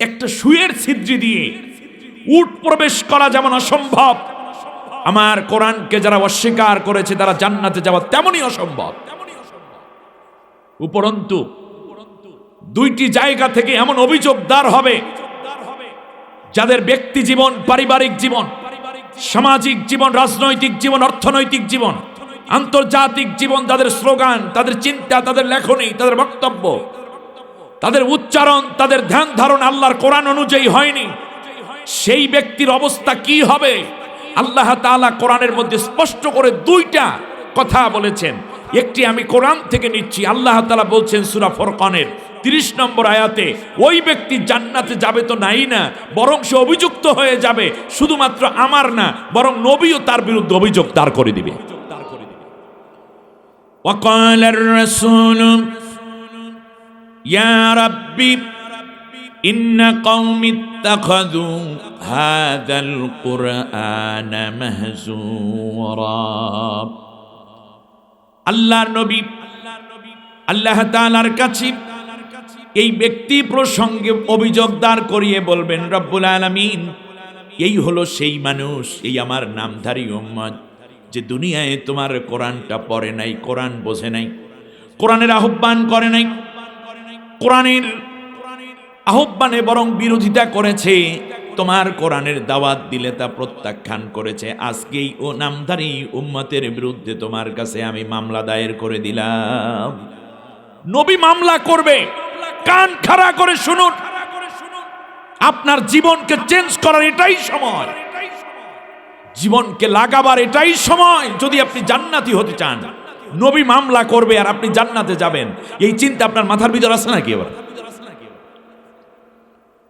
একটা সুয়ের ছিদ্রি দিয়ে উট প্রবেশ করা যেমন অসম্ভব, আমার কোরআনকে যারা অস্বীকার করেছে তারা জান্নাতে যাওয়া তেমনই অসম্ভব। উপরন্তু দুইটি জায়গা থেকে এমন অভিযোগ দাঁড় হবে, যাদের ব্যক্তি জীবন, পারিবারিক জীবন, সামাজিক জীবন, রাজনৈতিক জীবন, অর্থনৈতিক জীবন, আন্তর্জাতিক জীবন, তাদের স্লোগান, তাদের চিন্তা, তাদের লেখনী, তাদের বক্তব্য, তাদের উচ্চারণ, তাদের ধ্যান ধারণ আল্লাহর কোরআন অনুযায়ী হয়নি, সেই ব্যক্তির অবস্থা কি হবে? আল্লাহ তাআলা কোরআনের মধ্যে স্পষ্ট করে দুইটা কথা বলেছেন। একটি আমি কোরআন থেকে নিচ্ছি। আল্লাহ তাআলা বলছেন সূরা ফুরকানের 30 নম্বর আয়াতে, ওই ব্যক্তি জান্নাতে যাবে তো নাই না, বরং সে অভিযুক্ত হয়ে যাবে। শুধুমাত্র আমার না, বরং নবীও তার বিরুদ্ধে অভিযোগ দাঁড় করে দিবে। وقال الرسول يا ربي إن قوم اتخذوا هذا القرآن مهجورا। আল্লাহর নবী আল্লাহ তাআলার কাছে এই ব্যক্তি প্রসঙ্গে অভিযোগ দাঁড় করিয়ে বলবেন, রব্বুল আলামিন, এই হলো সেই মানুষ, এই আমার নামধারী উম্মত, যে দুনিয়ায় তোমার কোরআনটা পড়ে নাই, কোরআন বোঝে নাই, কোরআনের আহ্বান করে নাই, কোরআনের আহ্বানে বরং বিরোধিতা করেছে, তোমার কোরআনের দাওয়াত দিলে তা প্রত্যাখ্যান করেছে। আজকেই ও নামধারী উম্মতের বিরুদ্ধে তোমার কাছে আমি মামলা দায়ের করে দিলাম। নবী মামলা করবে, কান খাড়া করে শুনুন। আপনার জীবনকে চেঞ্জ করার এটাই সময়, জীবনকে লাগাবার এটাই সময়। যদি আপনি জান্নাতি হতে চান, নবী মামলা করবে আর আপনি জান্নাতে যাবেন, এই চিন্তা আপনার মাথার ভিতর আছে নাকি? এবার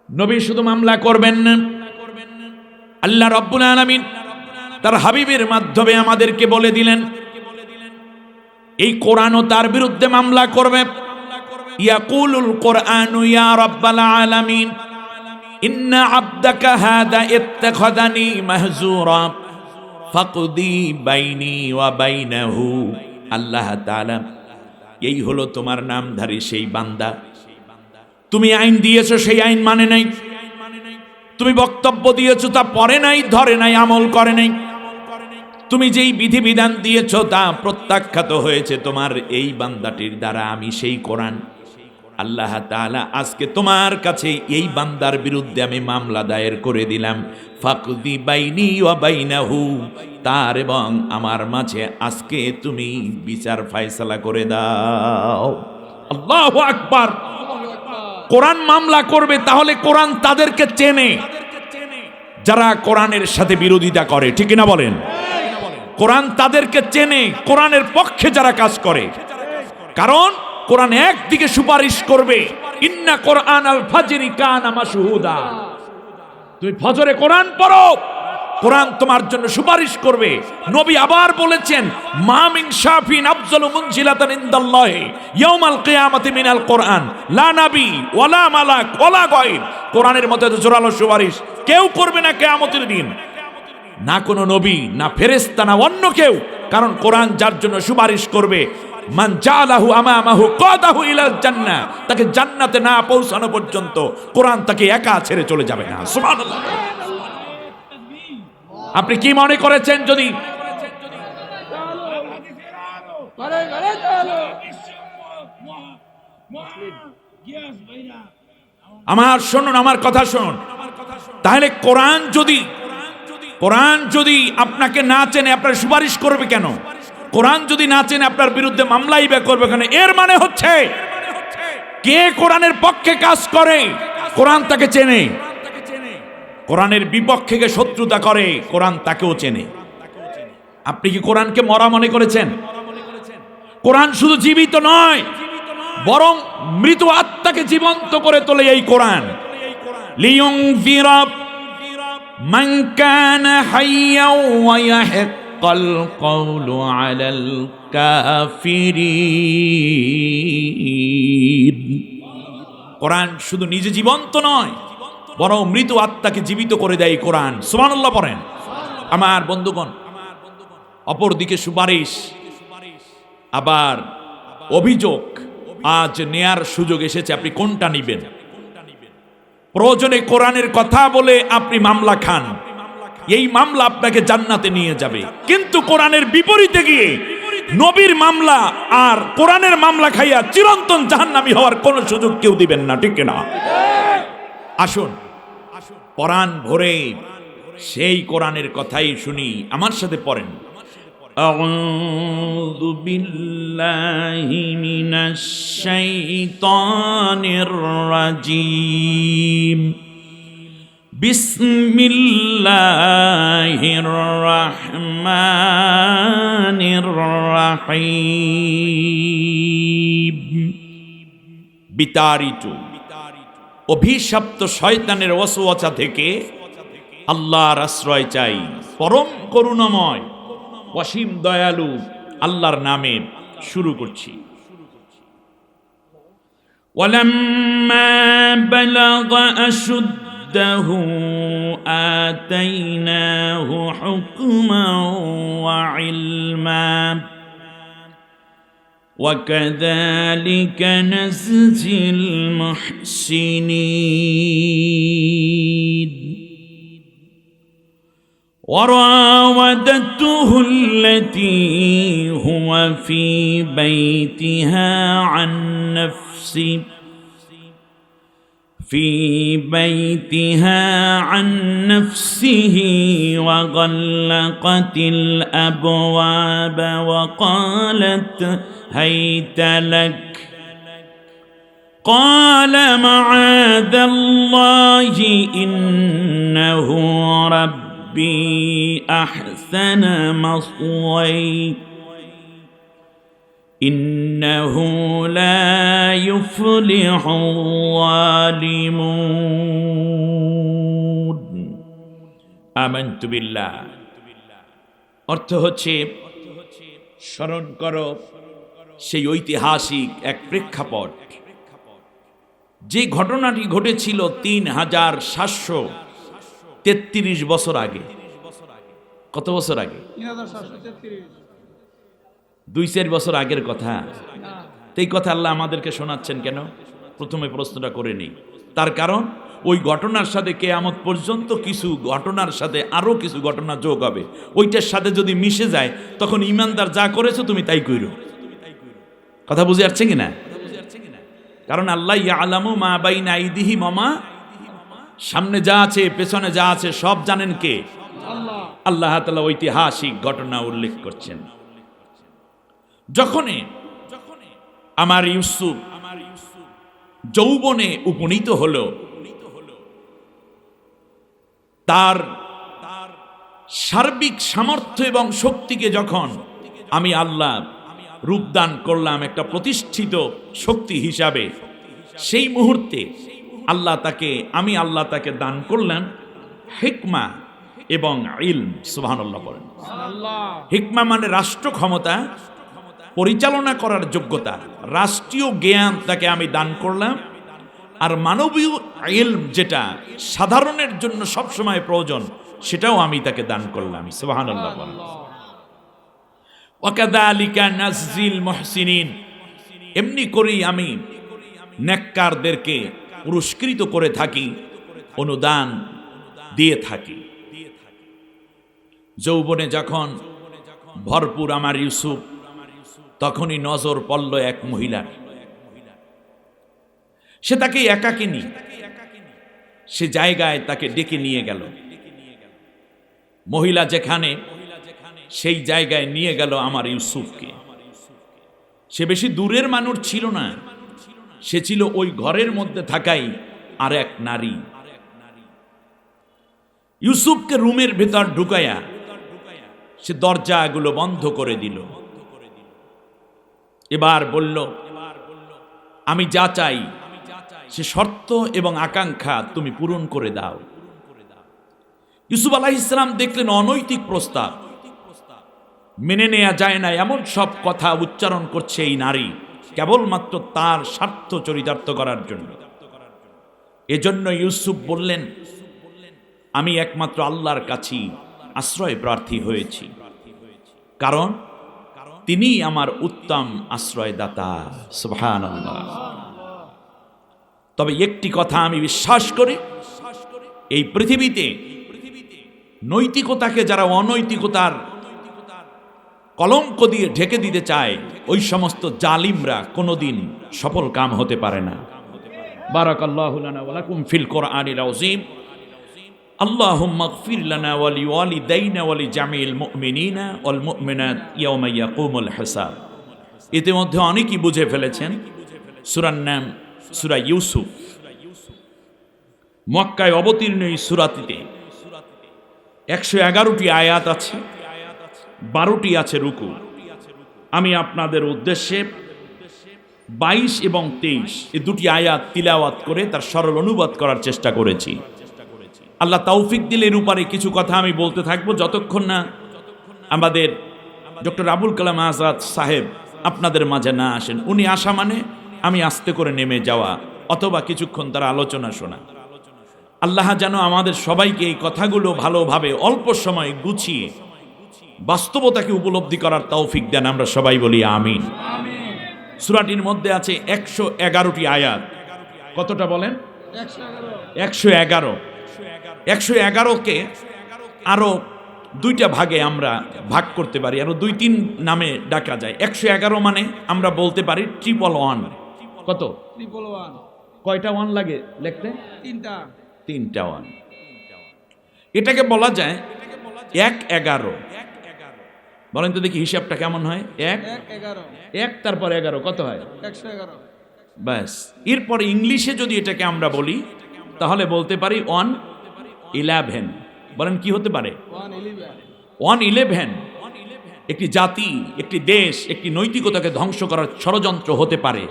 নবী শুধু মামলা করবেন না, আল্লাহ রাব্বুল আলামিন তার হাবিবের মাধ্যমে আমাদেরকে বলে দিলেন, এই কোরআনও তার বিরুদ্ধে মামলা করবে। ইয়াকুলুল কোরআনু ইয়া রাব্বাল আলামিন ইন্না আবদাকা হাদা ইত্তাখাযানি মাহজুরা ফাকদি বাইনি ওয়া বাইনাহু। আল্লাহ তাআলা, এই হলো তোমার নামধারী সেই বান্দা, তুমি আইন দিয়েছো, সেই আইন মানে নাই, তুমি বক্তব্য দিয়েছো, তা পড়ে নাই, ধরে নাই, আমল করে নাই, তুমি যেই বিধিবিধান দিয়েছো তা প্রত্যাখ্যাত হয়েছে তোমার এই বান্দাটির দ্বারা। আমি সেই কোরআন, আল্লাহ তাআলা আজকে তোমার কাছে এই বান্দার বিরুদ্ধে আমি মামলা দায়ের করে দিলাম। ফাকদি বাইনি ওয়া বাইনাহু, তার এবং আমার মাঝে আজকে তুমি বিচার ফয়সালা করে দাও। আল্লাহু আকবার। কোরআন মামলা করবে, তাহলে কোরআন তাদেরকে চেনে যারা কোরআনের সাথে বিরোধিতা করে, ঠিক না বলেন? কোরআন তাদেরকে চেনে, কোরআনের পক্ষে যারা কাজ করে। কারণ কোরআন একদিকে সুপারিশ করবে, ইন্না কোরআন আল ফাজরি কানা মাশহুদা, তুমি ফজরে কোরআন পড়ো, কোরআন তোমার জন্য সুপারিশ করবে। নবী আবার বলেছেন, মা মিন শাফিন আফজালু মুনজিলাতান ইনদাল্লাহি ইয়াউমাল কিয়ামাতি মিনাল কোরআন লা নবী ওয়ালা মালাক ওয়ালা গায়র। কোরআনের মতো এত জোরালো সুপারিশ কেউ করবে না কিয়ামতের দিন, না কোনো নবী, না ফেরেশতা, না অন্য কেউ। কারণ কোরআন যার জন্য সুপারিশ করবে, মান জালাহু আমামাহু কাদাহু ইলাল জান্নাহ, তাকে জান্নাতে না পৌঁছানো পর্যন্ত কোরআন তাকে একা ছেড়ে চলে যাবে না। সুবহানাল্লাহ। আপনি কি মনে করেছেন যদি আমার শুনুন, আমার কথা শুনুন, তাহলে কোরআন যদি আপনাকে না চেনে আপনার সুপারিশ করবে কেন? কোরআন যদি না চেনে আপনার বিরুদ্ধে মামলাই বা করবে কেন? এর মানে হচ্ছে কে কোরআনের পক্ষে কাজ করে কোরআন তাকে চেনে, কোরআনের বিপক্ষে কে শত্রুতা করে কোরআন তাকেও চেনে। আপনি কি কোরআনকে মরা মনে করেছেন? কোরআন শুধু জীবিত নয়, বরং মৃত আত্মাকে জীবন্ত করে তোলে এই কোরআন। লিয়ুনযিরা মান কানা হাইয়্যা ওয়া ইয়াহিক্কাল কওলু আলাল কাফিরিন। কোরআন শুধু নিজে জীবন্ত নয়, বরং মৃত আত্মাকে জীবিত করে দেয় কোরআন। সুবহানাল্লাহ পড়েন। আমার বন্ধুগণ, অপরদিকে সুপারিশ আবার অভিযোগ আজ নেয়ার সুযোগ এসেছে, আপনি কোনটা নিবেন? প্রয়োজনে কোরআনের কথা বলে আপনি মামলা খান, এই মামলা আপনাকে জান্নাতে নিয়ে যাবে। কিন্তু কোরআনের বিপরীতে গিয়ে নবীর মামলা আর কোরআনের মামলা খাইয়া চিরন্তন জাহান্নামী হওয়ার কোনো সুযোগ কেউ দিবেন না, ঠিক না? আসুন পরাণ ভরে সেই কোরআনের কথাই শুনি, আমার সাথে পড়েন। আউযু বিল্লাহি মিনাশ শাইতানির রাজীম। বিসমিল্লাহির রাহমানির রাহিম। বিতাড়িত অভিশপ্ত শয়তানের ওয়াসওয়াসা থেকে আল্লাহর আশ্রয় চাই। পরম করুণাময় অসীম দয়ালু আল্লাহর নামে শুরু করছি। ওয়ালাম্মা বালাগা আশুদ্দাহু আতাইনাহু হুকমান ওয়া ইলমা وكذلك نجزي المحسنين وراودته التي هو في بيتها عن نفسه وغلقت الأبواب وقالت هيت لك قال معاذ الله إنه ربي أحسن مثواي إنه لا يفلح الظالمون آمنت بالله। অর্থ হচ্ছে স্মরণ করো সেই ঐতিহাসিক এক প্রেক্ষাপট, যে ঘটনাটি ঘটেছিল 3733 বছর আগে। কত বছর আগে? 2-4 বছর আগের কথা। এই কথা আল্লাহ আমাদেরকে শোনাচ্ছেন কেন? প্রথমে প্রশ্নটা করে নেই। তার কারণ ওই ঘটনার সাথে কিয়ামত পর্যন্ত কিছু ঘটনার সাথে আরো কিছু ঘটনা যোগ হবে। ওইটার সাথে যদি মিশে যায় তখন ইমানদার যা করেছো তুমি তাই কইরো। কথা বুঝে যাচ্ছে কিনা? কারণ আল্লাহ ইয়ালামু মা বাইনা আইদিহিম ওয়া মা, সামনে যা আছে পেছনে যা আছে সব জানেন কে? আল্লাহ তাআলা ঐতিহাসিক ঘটনা উল্লেখ করছেন। যখন আমার ইউসুফ যৌবনে উপনীত হলো, তার সার্বিক সামর্থ্য এবং শক্তিকে যখন আমি আল্লাহ রূপদান করলাম একটা প্রতিষ্ঠিত শক্তি হিসাবে, সেই মুহূর্তে আমি আল্লাহ তাকে দান করলাম হিকমা এবং ইলম। সুবহানাল্লাহ বলেন। হিকমা মানে রাষ্ট্র ক্ষমতা পরিচালনা করার যোগ্যতা, রাষ্ট্রীয় জ্ঞান তাকে আমি দান করলাম। আর মানবীয় ইলম যেটা সাধারণের জন্য সবসময় প্রয়োজন, সেটাও আমি তাকে দান করলাম। সুবহানাল্লাহ বলেন। ওয়াকাযালিকা নাজজিল মুহসিনিন, এমনি করেই আমি নেককারদেরকে পুরস্কৃত করে থাকি, অনুদান দিয়ে থাকি। যৌবনে যখন ভরপুর আমার ইউসুফ, তখনই নজর পড়ল এক মহিলা। সে তাকে একাকিনী সে জায়গায় তাকে ডেকে নিয়ে গেল। মহিলা যেখানে, সেই জায়গায় নিয়ে গেল আমার ইউসুফকে। সে বেশি দূরের মানুষ ছিল না, সে ছিল ওই ঘরের মধ্যে থাকাই আর এক নারী। ইউসুফকে রুমের ভেতর ঢুকায়া সে দরজাগুলো বন্ধ করে দিল। এবার বলল, আমি যা চাই সে শর্ত এবং আকাঙ্ক্ষা তুমি পূরণ করে দাও। ইউসুফ আলাইহিস সালাম দেখলেন অনৈতিক প্রস্তাব, মেনে নেওয়া যায় না এমন সব কথা উচ্চারণ করছে এই নারী, কেবলমাত্র তার স্বার্থ চরিতার্থ করার জন্য। এজন্য ইউসুফ বললেন, আমি একমাত্র আল্লাহর কাছেই আশ্রয় প্রার্থী হয়েছি, কারণ তিনি আমার উত্তম আশ্রয়দাতা। সুবহানাল্লাহ। তবে একটি কথা আমি বিশ্বাস করি, এই পৃথিবীতে নৈতিকতাকে যারা অনৈতিকতার কলঙ্ক দিয়ে ঢেকে দিতে চায়, ওই সমস্ত জালিমরা কোনোদিন সফল কাম হতে পারে না। বারাকাল্লাহু লানা ওয়া লাকুম ফিল কোরআনিল আযীম। আল্লাহুম্মা ইগফির লানা ওয়া লিওয়ালিদাইনা ওয়া লিজামিল মুমিনিনা ওয়াল মুমিনাত ইয়াওমা ইয়াকুমুল হিসাব। ইতিমধ্যে অনেকেই বুঝে ফেলেছেন সূরার নাম সূরা ইউসুফ। মক্কায় অবতীর্ণ এই সূরাটিতে 111টি আয়াত আছে, 12টি আছে রুকু। আমি আপনাদের উদ্দেশ্যে 22 এবং 23 এই দুটি আয়াত তিলাওয়াত করে তার সরল অনুবাদ করার চেষ্টা করেছি। আল্লাহ তৌফিক দিলে এর উপরে কিছু কথা আমি বলতে থাকবো, যতক্ষণ না আমাদের ডক্টর আবুল কালাম আজাদ সাহেব আপনাদের মাঝে না আসেন। উনি আসা মানে আমি আস্তে করে নেমে যাওয়া, অথবা কিছুক্ষণ তার আলোচনা শোনা। আল্লাহ যেন আমাদের সবাইকে এই কথাগুলো ভালোভাবে অল্প সময় গুছিয়ে বাস্তবতাকে উপলব্ধি করার তৌফিক দেন। আমরা সবাই বলি আমিন। সূরাটির মধ্যে আছে 111টি আয়াত। কতটা বলেন? 111। 111কে আরো দুইটা ভাগে আমরা ভাগ করতে পারি, আরো 2-3 নামে ডাকা যায়। 111 মানে আমরা বলতে পারি 111। কত? 111। কয়টা ওয়ান লাগে লিখতে? তিনটা ওয়ান। এটাকে বলা যায় 111। বলেন তো দেখি হিসাবটা কেমন হয়? 1 তারপর 11 কত হয়? 111। ব্যাস। এরপরে ইংলিশে যদি এটাকে আমরা বলি তাহলে বলতে পারি 111। বলেন কি হতে পারে? 111। একটি জাতি, একটি দেশ, একটি নৈতিকতাকে ধ্বংস করার ষড়যন্ত্র হতে পারে,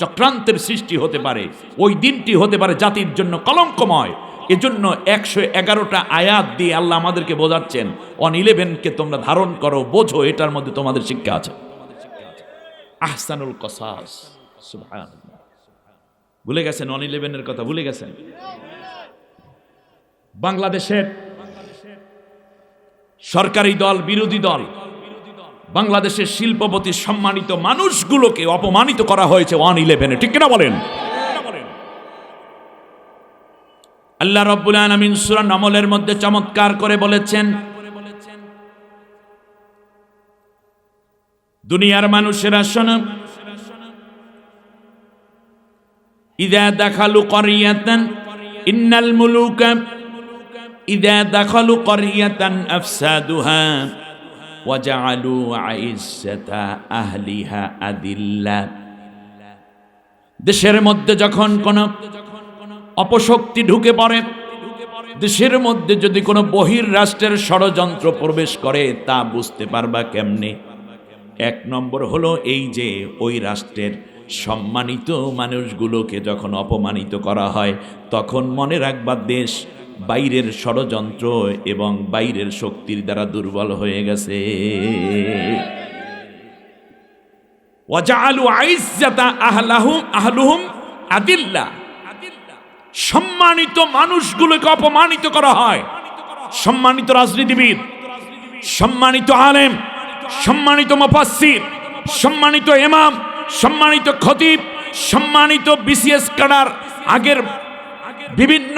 চক্রান্তের সৃষ্টি হতে পারে। ওই দিনটি হতে পারে জাতির জন্য কলঙ্কময়। এজন্য 111টা আয়াত দিয়ে আল্লাহ আমাদেরকে বোঝাচ্ছেন 111কে তোমরা ধারণ করো, বোঝো, এটার মধ্যে তোমাদের শিক্ষা আছে। আহসানুল কসাস। সুবহানাল্লাহ। ভুলে গেছেন 111-এর কথা? ভুলে গেছেন? বাংলাদেশের সরকারি দল, বিরোধী দল, বাংলাদেশের শিল্পপতি সম্মানিত মানুষগুলোকে অপমানিত করা হয়েছে 111-এ। ঠিক কিনা বলেন? আল্লাহ রাব্বুল আলামিন সূরা নামলের মধ্যে চমৎকার করে বলেছেন, দুনিয়ার মানুষেরা শোনো, ইযা দাখালু ক্বরিয়াতান ইন্নাল মুলুকা ইযা দাখালু ক্বরিয়াতান আফসাদুহা ওয়া জাআলু আইজ্জাতা আহলিহা আদিল্লা। দেশের মধ্যে যখন কোন অপশক্তি ঢুকে পড়ে, দেশের মধ্যে যদি কোনো বহির রাষ্ট্রের ষড়যন্ত্র প্রবেশ করে, তা বুঝতে পারবা কেমনে? 1 নম্বর হলো এই যে ওই রাষ্ট্রের সম্মানিত মানুষগুলোকে যখন অপমানিত করা হয়, তখন মনে রাখবা দেশ বাইরের ষড়যন্ত্র এবং বাইরের শক্তির দ্বারা দুর্বল হয়ে গেছে। ওয়াজআলু আইজ্জাতা আহলুহুম আদিল্লা। সম্মানিত মানুষগুলোকে অপমানিত করা হয়। সম্মানিত রাজনীতিবিদ, সম্মানিত আলেম, সম্মানিত মুফাসসির, সম্মানিত ইমাম, সম্মানিত খতিব, সম্মানিত বিসিএস ক্যাডার, আগের বিভিন্ন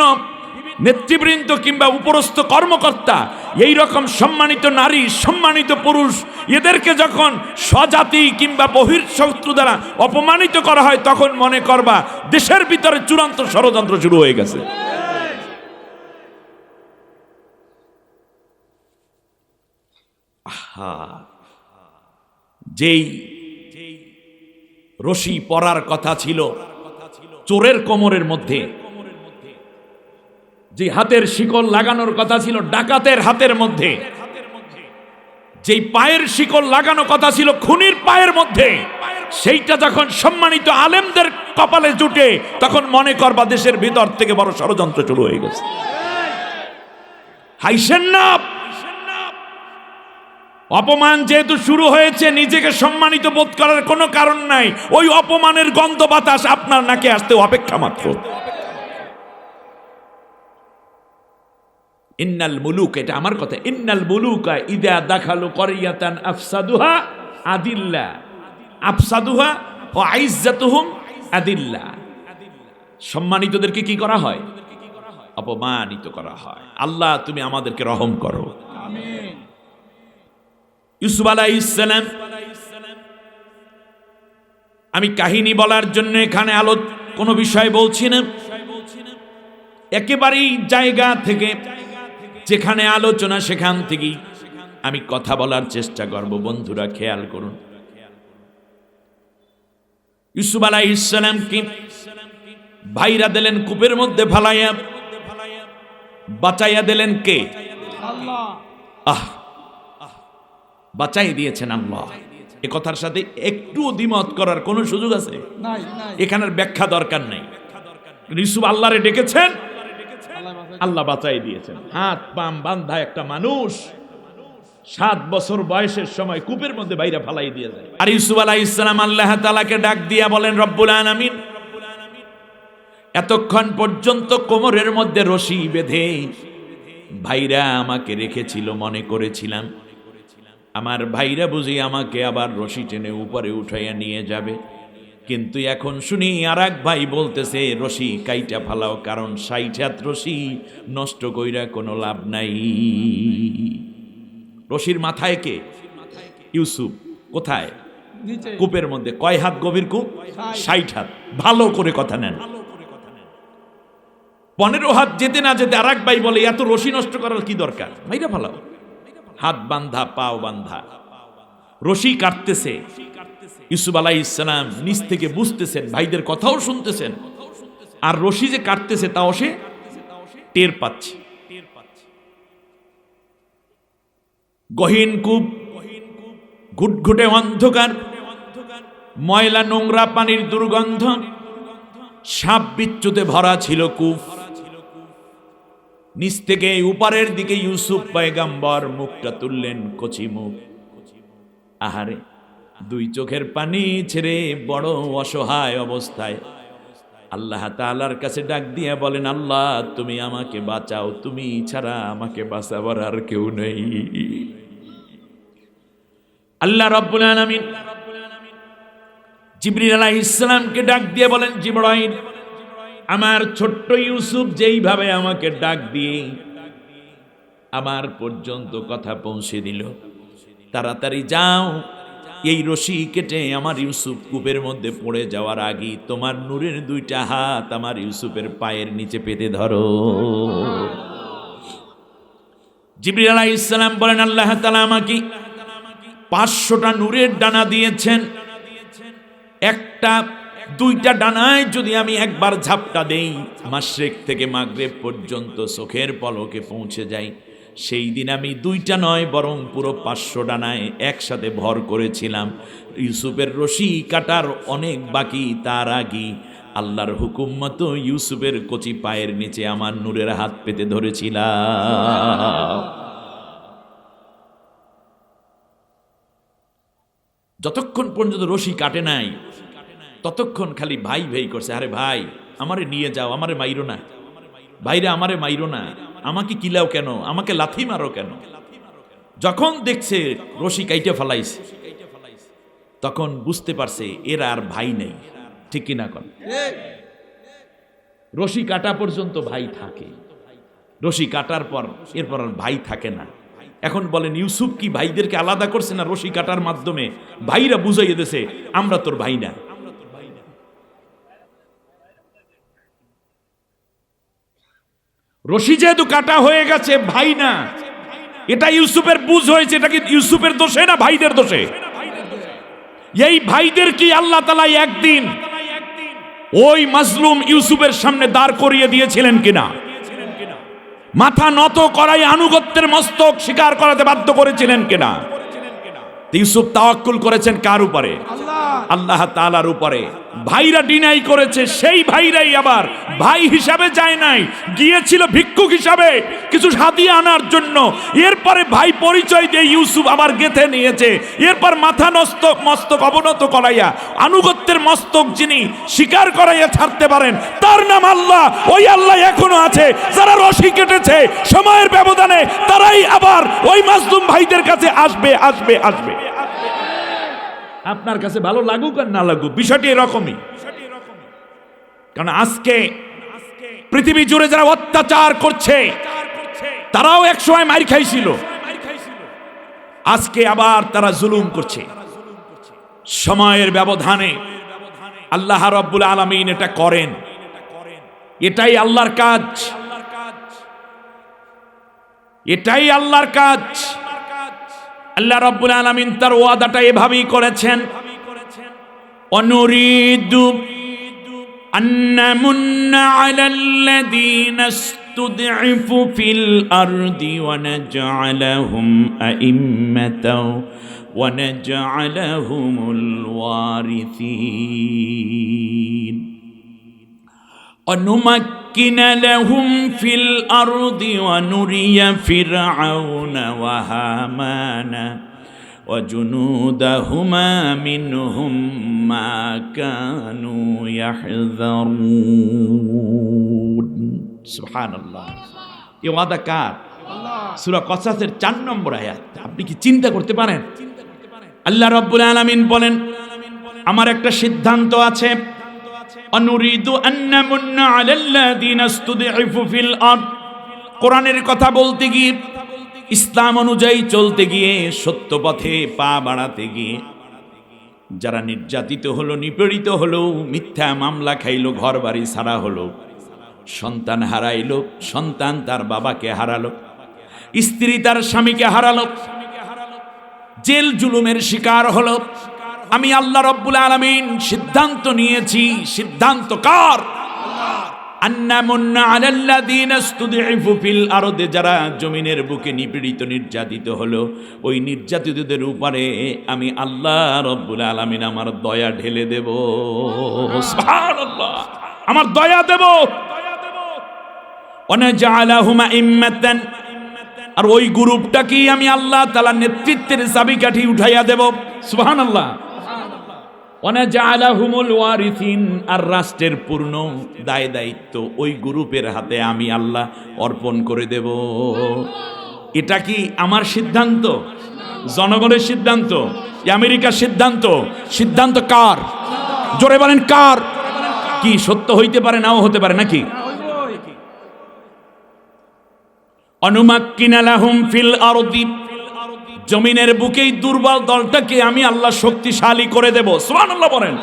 নেতৃবৃন্দ কিংবা উপরস্থ কর্মকর্তা, এই রকম সম্মানিত নারী, সম্মানিত পুরুষ, এদেরকে যখন স্বজাতি কিংবা বহির শত্রু দ্বারা অপমানিত করা হয়, তখন মনে করবা দেশের ভিতরে চূড়ান্ত ষড়যন্ত্র শুরু হয়ে গেছে। যেই রশি পরার কথা ছিল চোরের কোমরের মধ্যে, যে হাতের শিকল লাগানোর কথা ছিল ডাকাতের হাতের মধ্যে, যেই পায়ের শিকল লাগানো কথা ছিল খুনির পায়ের মধ্যে, সেইটা যখন সম্মানিত আলেমদের কপালে জুটে, তখন মনে করবা দেশের ভিতর থেকে বড় ষড়যন্ত্র শুরু হয়ে গেছে। হাইসেন না, অপমান যেহেতু শুরু হয়েছে, নিজেকে সম্মানিত বোধ করার কোনো কারণ নাই। ওই অপমানের গন্ধ বাতাস আপনার নাকে আসতে অপেক্ষা মাত্র। ইন্নাল মুলুক, এটা আমার কথা, ইন্নাল মুলুকা ইযা দাখালু ক্বরিয়াতান আফসাদুহা আদিল্লা। আফসাদুহা ওয়া আইজ্জাতুহুম আদিল্লা। সম্মানিতদেরকে কি করা হয়? অপমানিত করা হয়। আল্লাহ তুমি আমাদেরকে রহম করো। আমিন। ইউসুফ আলাইহিস সালাম, আমি কাহিনী বলার জন্য এখানে কোনো বিষয় বলছি না, একেবারেই জায়গা থেকে যেখানে আলোচনা সেখান থেকেই আমি কথা বলার চেষ্টা করব। বন্ধুরা খেয়াল করুন, ইউসুফ আলাইহিস সালামকে ভাইরা দিলেন কূপের মধ্যে ফালাইয়া, বাঁচাইয়া দিলেন কে? আল্লাহ। বাঁচাই দিয়েছেন আল্লাহ। এ কথার সাথে একটু দ্বিমত করার কোনো সুযোগ আছে? নাই নাই। এখানের ব্যাখ্যা দরকার নেই। ইউসুফ আল্লাহরে ডেকেছেন, আল্লাহ বাঁচাই দিয়েছেন। হাত পাম বান্ধা একটা মানুষ 7 বছর বয়সের সময় কূপের মধ্যে বাইরে ফালাই দিয়ে যায়। আর ইউসুফ আলাইহিস সালাম আল্লাহ তাআলাকে ডাক দিয়া বলেন, রব্বুল আলামিন, এতক্ষণ পর্যন্ত কোমরের মধ্যে রশি বেঁধে ভাইরা আমাকে রেখেছিল, মনে করেছিলাম আমার ভাইরা বুঝি আমাকে আবার রশি টেনে উপরে উঠাইয়া নিয়ে যাবে, কিন্তু এখন শুনি আর এক ভাই বলতেছে রশি কাইটা ফালাও, কারণ 60 হাত রশি নষ্ট কইরা কোনো লাভ নাই। রশির মাথায় কে? ইউসুফ। কোথায়? নিচে। কূপের মধ্যে। কয় হাত গভীর কূপ? 60 হাত। ভালো করে কথা নেন। 15 হাত যেতে না যেতে আর এক ভাই বলে এত রশি নষ্ট করার কি দরকার, ভাইরা ফালাও। হাত বান্ধা, পাও বান্ধা, রশি কাটতেছে। ইউসুফ আলাইহিস সালাম নিচ থেকে বুঝতেছেন, ভাইদের কথাও শুনতেছেন, আর রশি যে কাটতেছে তাও সে টের পাচ্ছে। গহীন কূপ, ঘুটঘুটে অন্ধকার, ময়লা নোংরা পানির দুর্গন্ধ, সাপ বিচ্ছুতে ভরা ছিল কূপ। নিচ থেকে উপরের দিকে ইউসুফ পয়গম্বর মুখটা তুললেন, কচি মুখ। আহারে, 2 চোখের পানি ছেড়ে বড় অসহায় অবস্থায় আল্লাহ তাআলার কাছে ডাক দিয়ে বলেন, আল্লাহ তুমি আমাকে বাঁচাও, তুমি ছাড়া আমাকে বাঁচাবার আর কেউ নেই। আল্লাহ রাব্বুল আলামিন জিবরিল আলাইহিস সালামকে ডাক দিয়ে বলেন, জিবরাইল, আমার ছোট্ট ইউসুফ যেইভাবে আমাকে ডাক দিয়ে আমার পর্যন্ত কথা পৌঁছে দিল, তাড়াতাড়ি যাও, এই রশি কেটে আমার ইউসুফ কূপের মধ্যে পড়ে যাওয়ার আগে তোমার নূরের 2টা হাত আমার ইউসুফের পায়ের নিচে পেতে ধরো। জিবরিল আলাইহিস সালাম বলেন, আল্লাহ তাআলা আমাকে 500টা নূরের ডানা দিয়েছেন। একটা 2টা ডানায় যদি আমি একবার ঝাপটা দেই, মাশরিক থেকে মাগরিব পর্যন্ত চোখের পলকে পৌঁছে যাই, সেই দিন আমি 2টা নয় বরং পুরো 500 ডানায় একসাথে ভর করেছিলাম। ইউসুফের রশি কাটার অনেক বাকি, তার আগে আল্লাহর হুকুম মতো ইউসুফের কচি পায়ের নিচে আমার নূরের হাত পেতে ধরেছিলাম। যতক্ষণ পর্যন্ত রশি কাটে নাই ততক্ষণ খালি ভাই ভাই করছে, আরে ভাই আমারে নিয়ে যাও, আমারে মাইরো না, ভাইরা আমারে মাইরো না, আমাকে কিলাও কেন, আমাকে লাথি মারো কেন। যখন দেখছে রশি কাইটে ফেলাইছে তখন বুঝতে পারছে এরা আর ভাই নেই। ঠিক কিনা কন? রশি কাটা পর্যন্ত ভাই থাকে, রশি কাটার পর এরপর আর ভাই থাকে না। এখন বলেন ইউসুফ কি ভাইদেরকে আলাদা করছে না? রশি কাটার মাধ্যমে ভাইরা বুঝাইয়ে দিয়েছে আমরা তোর ভাই না। রশি যেহেতু কাটা হয়ে গেছে, ভাই না, এটা ইউসুফের বুঝ হয়েছে। এটা কি ইউসুফের দোষে না ভাইদের দোষে? এই ভাইদের কি আল্লাহ তাআলা একদিন ওই মাজলুম ইউসুফের সামনে দাঁড় করিয়ে দিয়েছিলেন কিনা? মাথা নত করাই আনুগত্যের মস্তক স্বীকার করাতে বাধ্য করেছিলেন কিনা? ইউসুফ তাওয়াক্কুল করেছেন কার উপরে? আল্লাহ তাআলার উপরে। ভাইরা ডিনাই করেছে, সেই ভাইরাই আবার ভাই হিসাবে যায় নাই, গিয়েছিল ভিক্ষুক হিসাবে কিছু হাদিয়া আনার জন্য। এরপরে ভাই পরিচয় দিয়ে ইউসুফ আবার গেথে নিয়েছে। এরপর মাথা মস্তক অবনত করাইয়া আনুগত্যের মস্তক যিনি স্বীকার করাইয়া ছাড়তে পারেন তার নাম আল্লাহ। ওই আল্লাহ এখনো আছে। যারা রশি কেটেছে সময়ের ব্যবধানে তারাই আবার ওই মাজলুম ভাইদের কাছে আসবে আসবে আসবে। আপনার কাছে ভালো লাগুক আর না লাগুক, বিষয়টি এরকমই। কারণ আজকে পৃথিবী জুড়ে যারা অত্যাচার করছে তারাও একসময় মার খাইছিল, আজকে আবার তারা জুলুম করছে। সময়ের ব্যবধানে আল্লাহ রাব্বুল আলামিন এটা করেন, এটাই আল্লাহর কাজ, এটাই আল্লাহর কাজ। আল্লাহ রাব্বুল আলামিন তার ওয়াদাটা এভাবেই করেছেন, অনুরিদু আন্নামুন্না আলাল্লাযীনা ইসতুদঈফু ফিল আরদি ওয়া নাজআলাহুম আইম্মাতাও ওয়া নাজআলাহুমুল ওয়ারিসিন ونمكن لهم في الأرض ونري فرعون وهامان وجنودهما منهم ما كانوا يحذرون سبحان الله এই ওয়াদা কার? সূরা কসাসের 4 নম্বর আয়াত। আপনি কি চিন্তা করতে পারেন? আল্লাহ রাব্বুল আলামিন বলেন, আমার একটা সিদ্ধান্ত আছে, অনুরিদু আন্নামুন্না আলাল্লাযীনা ইসতুদঈফু ফিল আরদ। কোরআনের কথা বলতে গিয়ে, ইসলাম অনুযায়ী চলতে গিয়ে, সত্য পথে পা বাড়াতে গিয়ে যারা নির্যাতিত হলো, নিপীড়িত হলো, মিথ্যা মামলা খাইলো, ঘর বাড়ি ছাড়া হলো, সন্তান হারাইলো, সন্তান তার বাবাকে হারালো, স্ত্রী তার স্বামীকে হারালো, জেল জুলুমের শিকার হলো, আমি আল্লাহ রাব্বুল আলামিন সিদ্ধান্ত নিয়েছি। সিদ্ধান্ত কার? আন্নামুন্না আলাল্লাযীনা ইসতুদঈফু ফিল আরদি, যারা জমিনের বুকে নিপীড়িত নির্যাতিত হলো, ওই নির্যাতিতদের উপরে আমি আল্লাহ রাব্বুল আলামিন আমার দয়া ঢেলে দেব। সুবহানাল্লাহ, আমার দয়া দেব। ওয়া নাজআলাহুম আইম্মাতান, আর ওই গ্রুপটাকেই আমি আল্লাহ তাআলা নেতৃত্বের চাবিকাঠি উঠাইয়া দেব। সুবহানাল্লাহ। ওয়ানাজআলাহুমুল ওয়ারিসিন, আর রাষ্ট্রের পূর্ণ দায় দায়িত্ব ওই গ্রুপের হাতে আমি আল্লাহ অর্পণ করে দেব। এটা কি আমার সিদ্ধান্ত? জনগণের সিদ্ধান্ত? আমেরিকার সিদ্ধান্ত? সিদ্ধান্ত কার? জোরে বলেন কার? কি সত্য হইতে পারে, নাও হতে পারে নাকি? অনুমাক্কিনা লাহুম ফিল আরদি, জমিনের বুকেই দুর্বল দলটাকে আমি আল্লাহ শক্তিশালী করে দেব। সুবহানাল্লাহ বলেন।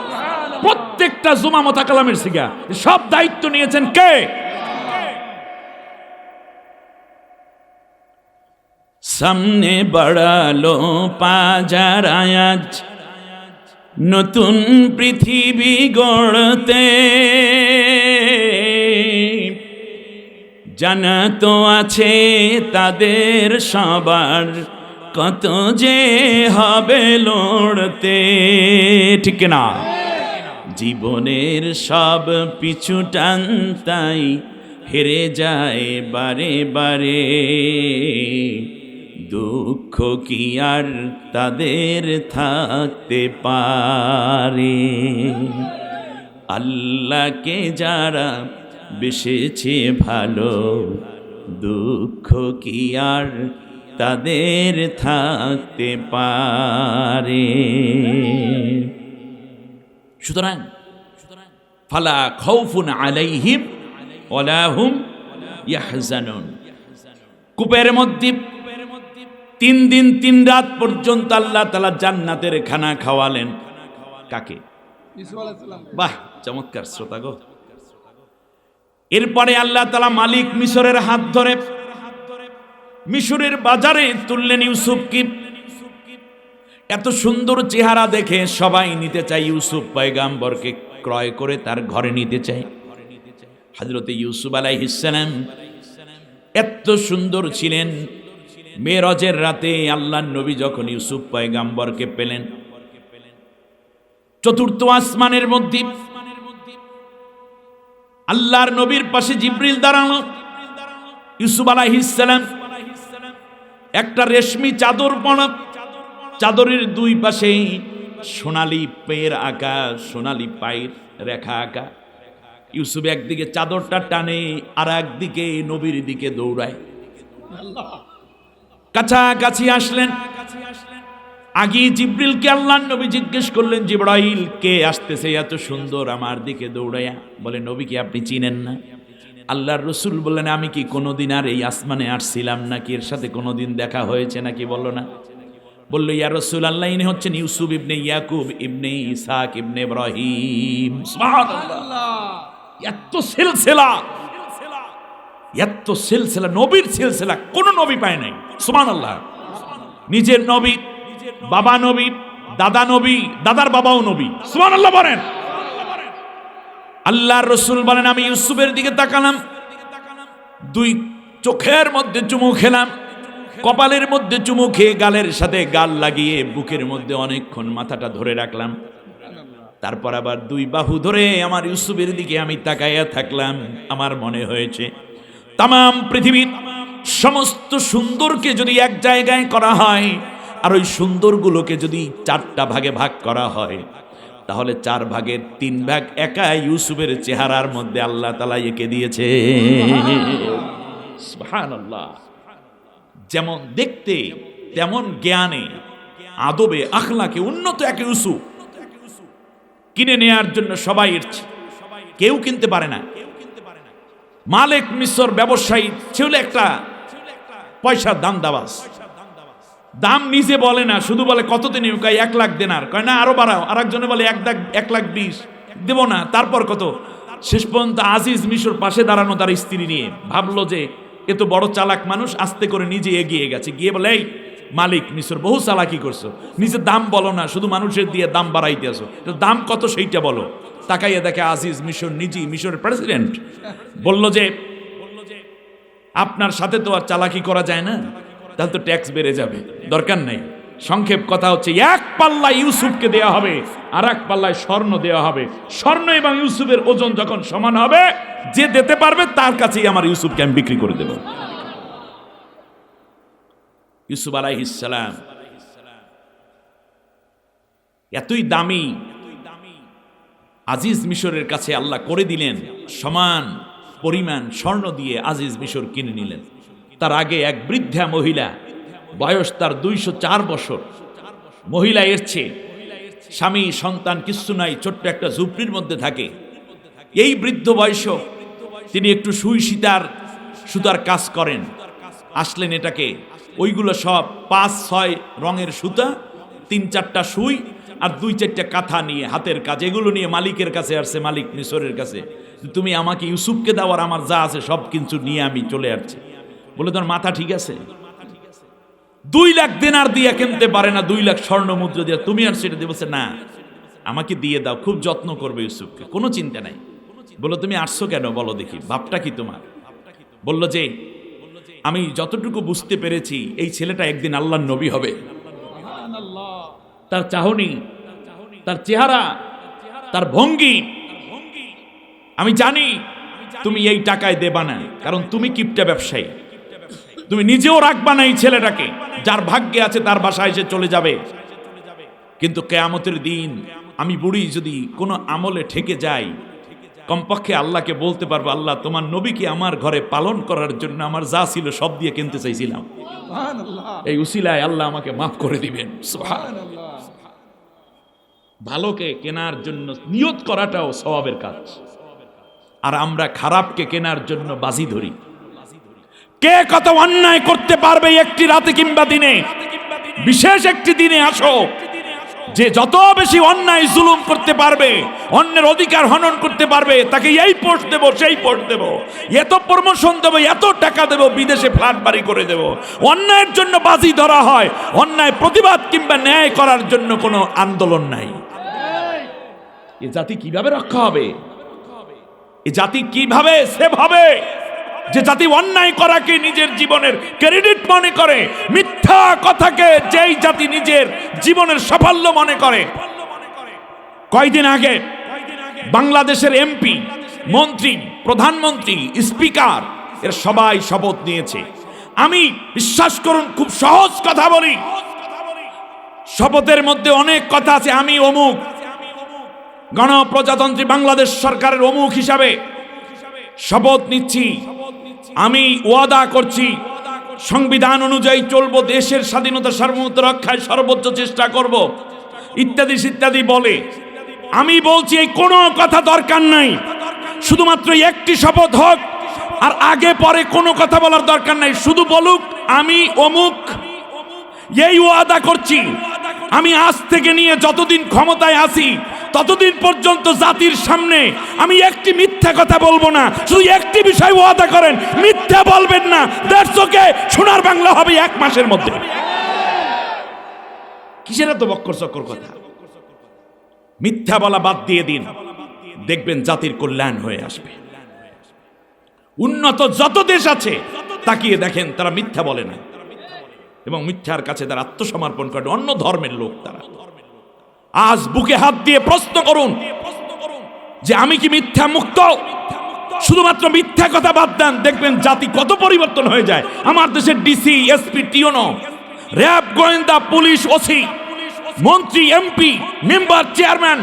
প্রত্যেকটা জুমা মাতা কালামের সিগা সব দায়িত্ব নিয়েছেন কে? সামনে বাড়ালো পাজার আয়াজ, নতুন পৃথিবী গড়তে, জানা তো আছে তাদের সবার কত যে হবে লড়তে, ঠিক না? জীবনের সব পিছু টানতাই হেরে যায় বারে বারে, দুঃখ কি আর তাদের থাকতে পারে? আল্লাহকে যারা বেসেছে ভালো, দুঃখ কি আর তাদের থাকতে পারে? সুতরাং ফালা খাউফুন আলাইহিম ওয়ালা হুম ইয়াহজানুন। কূপের মধ্যে 3 দিন 3 রাত পর্যন্ত আল্লাহ তাআলা জান্নাতের খানা খাওয়ালেন। কাকে? ঈসা আলাইহিস সালাম। বাহ, চমৎকার শ্রোতা গো। এরপরে আল্লাহ তাআলা মালিক মিশরের হাত ধরে মিশরের বাজারে তুললেন ইউসুফকে। এত সুন্দর চেহারা দেখে সবাই নিতে চায়, ইউসুফ পয়গাম্বরকে ক্রয় করে তার ঘরে নিতে চায়। হযরত ইউসুফ আলাইহিস সালাম এত সুন্দর ছিলেন, মেরাজের রাতে আল্লাহর নবী যখন ইউসুফ পয়গাম্বরকে পেলেন, চতুর্থ আসমানের মধ্যে আল্লাহর নবীর পাশে জিবরিল দাঁড়ানো। ইউসুফ আলাইহিস সালাম একটা রেশমি চাদর পরা, চাদরের 2 পাশে সোনালী পেয়ের আঁকা, সোনালী পায়ের রেখা আঁকা। ইউসুফ একদিকে চাদরটা টানে আর একদিকে নবীর দিকে দৌড়ায়। কাছাকাছি আসলেন, আগে জিব্রিলকে আল্লাহর নবী জিজ্ঞেস করলেন, জিবরাইল কে আসতেছে এত সুন্দর আমার দিকে দৌড়াইয়া? বলে, নবীকে আপনি চিনেন না? আল্লাহর রসুল বললেন, আমি কি কোনোদিন আর এই আসমানে আসছিলাম নাকি? এর সাথে কোনোদিন দেখা হয়েছে নাকি? বললো না। বললো, ইয়া রাসূল আল্লাহ, ইনি হচ্ছেন ইউসুফ ইবনে ইয়াকুব ইবনে ইসাক ইবনে ইব্রাহিম। সুবহানাল্লাহ। আল্লাহ এত সিলসিলা, এত সিলসিলা, নবীর সিলসিলা কোন নবী পায় নাই। সুবহানাল্লাহ। নিজের নবী, বাবা নবী, দাদা নবী, দাদার বাবাও নবী। সুবহানাল্লাহ বলেন। আল্লাহর রসুল বলেন, আমি ইউসুফের দিকে তাকালাম, দুই চোখের মধ্যে চুমু খেলাম, কপালের মধ্যে চুমু খেয়ে গালের সাথে গাল লাগিয়ে বুকের মধ্যে অনেকক্ষণ মাথাটা ধরে রাখলাম। তারপর আবার দুই বাহু ধরে আমার ইউসুফের দিকে আমি তাকাইয়া থাকলাম। আমার মনে হয়েছে তামাম পৃথিবীর সমস্ত সুন্দরকে যদি এক জায়গায় করা হয় আর ওই সুন্দরগুলোকে যদি চারটা ভাগে ভাগ করা হয়, তাহলে 4 ভাগের 3 ভাগ একা ইউসুফের চেহারার মধ্যে আল্লাহ তাআলা এঁকে দিয়েছে। সুবহানাল্লাহ। যেমন দেখতে তেমন জ্ঞানে, আদবে, আখলাকে উন্নত এক ইউসুফ কিনে নেয়ার জন্য সবাই এসেছে, কেউ কিনতে পারে না। মালিক মিশর ব্যবসায়ী ছিল একটা পয়সার দান্দাবাজ। দাম নিজে বলে না, শুধু বলে কত দিন, 1 লাখ দেনার, কয় না আরো বাড়াও। আর একজনে বলে 1,20,000 দেব না, তারপর কত? শেষ পর্যন্ত আজিজ মিশর পাশে দাঁড়ানো তার স্ত্রী নিয়ে ভাবলো যে এত বড় চালাক মানুষ, আস্তে করে নিজে এগিয়ে গেছে, গিয়ে বলে, এই মালিক মিশর, বহু চালাকি করছো, নিজে দাম বলো না, শুধু মানুষের দিয়ে দাম বাড়াইতে আসো, দাম কত সেইটা বলো। তাকাইয়া দেখে আজিজ মিশর নিজেই মিশরের প্রেসিডেন্ট। বলল যে আপনার সাথে তো আর চালাকি করা যায় না, তাহলে তো ট্যাক্স বেড়ে যাবে, দরকার নেই। সংক্ষেপ কথা হচ্ছে, এক পাল্লায় ইউসুফকে দেওয়া হবে আর এক পাল্লায় স্বর্ণ দেওয়া হবে। স্বর্ণ এবং ইউসুফের ওজন যখন সমান হবে, যে দিতে পারবে তার কাছেই আমার ইউসুফকে আমি বিক্রি করে দেব। ইউসুফ আলাইহিস সালাম এতই দামি, আজিজ মিশরের কাছে আল্লাহ করে দিলেন, সমান পরিমাণ স্বর্ণ দিয়ে আজিজ মিশর কিনে নিলেন। তার আগে এক বৃদ্ধা মহিলা, বয়স তার 204 বছর, মহিলা এসছে, স্বামী সন্তান কিচ্ছু নাই, ছোট্ট একটা ঝুপড়ির মধ্যে থাকে। এই বৃদ্ধ বয়স তিনি একটু সুতার কাজ করেন। আসলেন এটাকে, ওইগুলো সব 5-6 রঙের সুতা, 3-4টা সুই আর 2-4টা কাঁথা নিয়ে হাতের কাজ, এগুলো নিয়ে মালিকের কাছে আসছে, মালিক মিশরের কাছে, তুমি আমাকে ইউসুফকে দাও আর আমার যা আছে সব কিছু নিয়ে আমি চলে আসছি। বলে, তোর মাথা ঠিক আছে? 2 লাখ দিনার দিয়ে কিনতে পারে না, 2 লাখ স্বর্ণ মুদ্রা দিয়ে, তুমি আর সেটা দিয়ে? বলছে, না আমাকে দিয়ে দাও, খুব যত্ন করবে ইউসুফকে, কোনো চিন্তা নাই। বললো, তুমি আসছো কেন বলো দেখি, ভাবটা কি তোমার? বলল যে, আমি যতটুকু বুঝতে পেরেছি এই ছেলেটা একদিন আল্লাহর নবী হবে। তার চাহনি, তার চেহারা, তার ভঙ্গি, আমি জানি তুমি এই টাকায় দেবা না, কারণ তুমি কিপটা ব্যবসায়ী, তুমি নিজেও রাখবা না এই ছেলেটাকে, যার ভাগ্যে আছে তার বাসায় এসে চলে যাবে। কিন্তু কিয়ামতের দিন আমি বুড়ি যদি কোনো আমলে ঠেকে যাই, কমপক্ষে আল্লাহকে বলতে পারবো, আল্লাহ তোমার নবীকে আমার ঘরে পালন করার জন্য আমার যা ছিল সব দিয়ে কিনতে চাইছিলাম, এই উসিলায় আল্লাহ আমাকে মাফ করে দিবেন। সুবহানাল্লাহ। ভালোকে কেনার জন্য নিয়ত করাটাও সওয়াবের কাজ, আর আমরা খারাপকে কেনার জন্য বাজি ধরি। কে কত অন্যায় করতে পারবে একটি রাতে কিংবা দিনে? বিশেষ একটি দিনে আসো, যে যত বেশি অন্যায় জুলুম করতে পারবে, অন্যের অধিকার হনন করতে পারবে, তাকে এই পোস্ট দেব, সেই পোস্ট দেব, এত প্রমোশন দেব, এত টাকা দেব, বিদেশে ফ্ল্যাট বাড়ি করে দেব। অন্যায়ের জন্য বাজি ধরা হয়, অন্যায় প্রতিবাদ কিংবা ন্যায় করার জন্য কোনো আন্দোলন নাই। এ জাতি কিভাবে রক্ষা হবে? এ জাতি কিভাবে সেভ হবে? যে জাতি অন্যায় করাকে নিজের জীবনের ক্রেডিট মনে করে, মিথ্যা কথাকে যেই জাতি নিজের জীবনের সাফল্য মনে করে। কয়দিন আগে বাংলাদেশের এমপি, মন্ত্রী, প্রধানমন্ত্রী, স্পিকার এর সবাই শপথ নিয়েছে। আমি বিশ্বাস করুন খুব সহজ কথা বলি, শপথের মধ্যে অনেক কথা আছে। আমি অমুক গণপ্রজাতন্ত্রী বাংলাদেশ সরকারের অমুক হিসাবে শপথ নিচ্ছি, আমি ওয়াদা করছি সংবিধান অনুযায়ী চলবো, দেশের স্বাধীনতা সার্বভৌমত্ব রক্ষায় সর্বোচ্চ চেষ্টা করব, ইত্যাদি ইত্যাদি বলে। আমি বলছি এই কোনো কথা দরকার নাই, শুধুমাত্র একটি শপথ হোক, আর আগে পরে কোনো কথা বলার দরকার নাই। শুধু বলুক আমি অমুক, এই ওয়াদা করছি আমি আজ থেকে নিয়ে যতদিন ক্ষমতায় আসি ততদিন পর্যন্ত জাতির সামনে আমি একটি মিথ্যা কথা বলবো না। শুধু একটি বিষয় ওয়াদা করেন, মিথ্যা বলবেন না। দেড়শোকে সোনার বাংলা হবে 1 মাসের মধ্যে। কিসের এত বক্কর চক্কর কথা? মিথ্যা বলা বাদ দিয়ে দিন, দেখবেন জাতির কল্যাণ হয়ে আসবে। উন্নত যত দেশ আছে তাকিয়ে দেখেন, তারা মিথ্যা বলে না এবং মিথ্যার কাছে তারা আত্মসমর্পণ করে। অন্য ধর্মের লোক তারা। আজ বুকে হাত দিয়ে প্রশ্ন করুন যে আমি কি মিথ্যা মুক্ত? শুধুমাত্র মিথ্যা কথা বাদ দেন, দেখবেন জাতি কত পরিবর্তন হয়ে যায়। আমার দেশের ডিসি, এসপি, টিওনো, র্যাব, গোয়েন্দা, পুলিশ, ওসি, মন্ত্রী, এমপি, মেম্বার, চেয়ারম্যান,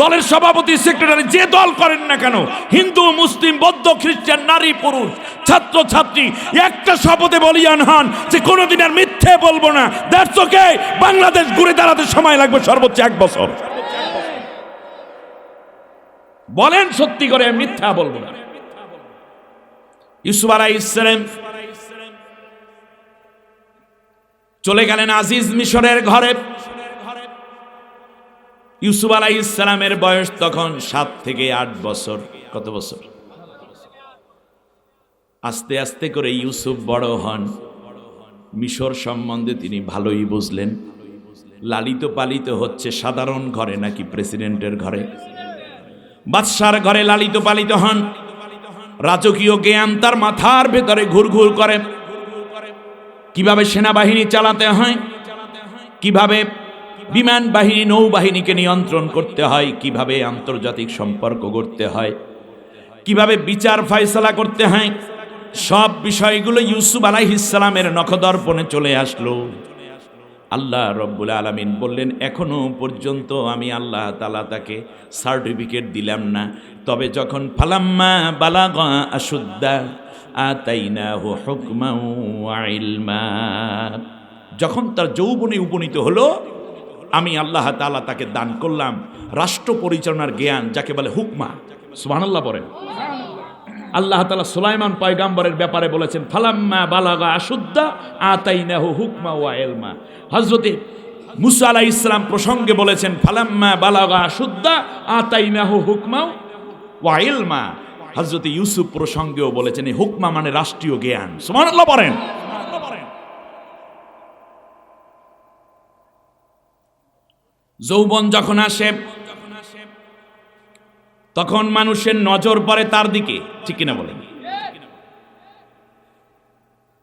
দলের সভাপতি, সেক্রেটারি, যে দল করেন না কেন, হিন্দু, মুসলিম, বৌদ্ধ, খ্রিস্টান, নারী, পুরুষ, ছাত্র, ছাত্রী, একটা শপথে বলিয়ান হন যে কোনোদিন আর মিথ্যে বলবো না। দেড়শোকে বাংলাদেশ ঘুরে দাঁড়াতে সময় লাগবে সর্বোচ্চ 1 বছর। বলেন সত্যি করে মিথ্যা বলবো না। ইউসুফ আলাইহিস সালাম চলে গেলেন আজিজ মিশরের ঘরে। ইউসুফ আলাইহিস সালামের বয়স তখন 7 থেকে 8 বছর। কত বছর? আস্তে আস্তে করে ইউসুফ বড় হন। মিশর সম্বন্ধে তিনি ভালোই বুঝলেন। লালিত পালিত হচ্ছে সাধারণ ঘরে নাকি প্রেসিডেন্টের ঘরে? বাদশার ঘরে লালিত পালিত হন। রাজকীয় জ্ঞান তার মাথার ভেতরে ঘুরঘুর করে। কিভাবে সেনাবাহিনী চালাতে হয়, কিভাবে বিমান বাহিনী, নৌবাহিনীকে নিয়ন্ত্রণ করতে হয়, কিভাবে আন্তর্জাতিক সম্পর্ক গড়তে হয়, কিভাবে বিচার ফয়সালা করতে হয়, সব বিষয়গুলো ইউসুফ আলাইহিস সালামের নখদর্পণে চলে আসলো। আল্লাহ রব্বুল আলামিন বললেন, এখনো পর্যন্ত আমি আল্লাহ তাআলা তাকে সার্টিফিকেট দিলাম না। তবে যখন ফালাম্মা বালাগা আশুদ্দা আতাইনাহু হুকমান ওয়া ইলমা, যখন তার যৌবনে উপনীত হলো, আমি আল্লাহ তাআলা তাকে দান করলাম রাষ্ট্র পরিচালনার জ্ঞান, যাকে বলে হুকমা। সুবহানাল্লাহ বলেন। আল্লাহ তাআলা সুলাইমান পয়গাম্বরের ব্যাপারে বলেছেন, ফালাম্মা বালাগা আশুদ্দা আতাইনাহু হুকমা ওয়া ইলমা। হযরতে মুসা আলাইহিস সালাম প্রসঙ্গে বলেছেন, ফালাম্মা বালাগা আশুদ্দা আতাইনাহু হুকমা ওয়া ইলমা। হযরতে ইউসুফ প্রসঙ্গেও বলেছেন, এই হুকমা মানে রাষ্ট্রীয় জ্ঞান। সুবহানাল্লাহ বলেন। যৌবন যখন আসে তখন মানুষের নজর পড়ে তার দিকে, ঠিক কিনা বলেন?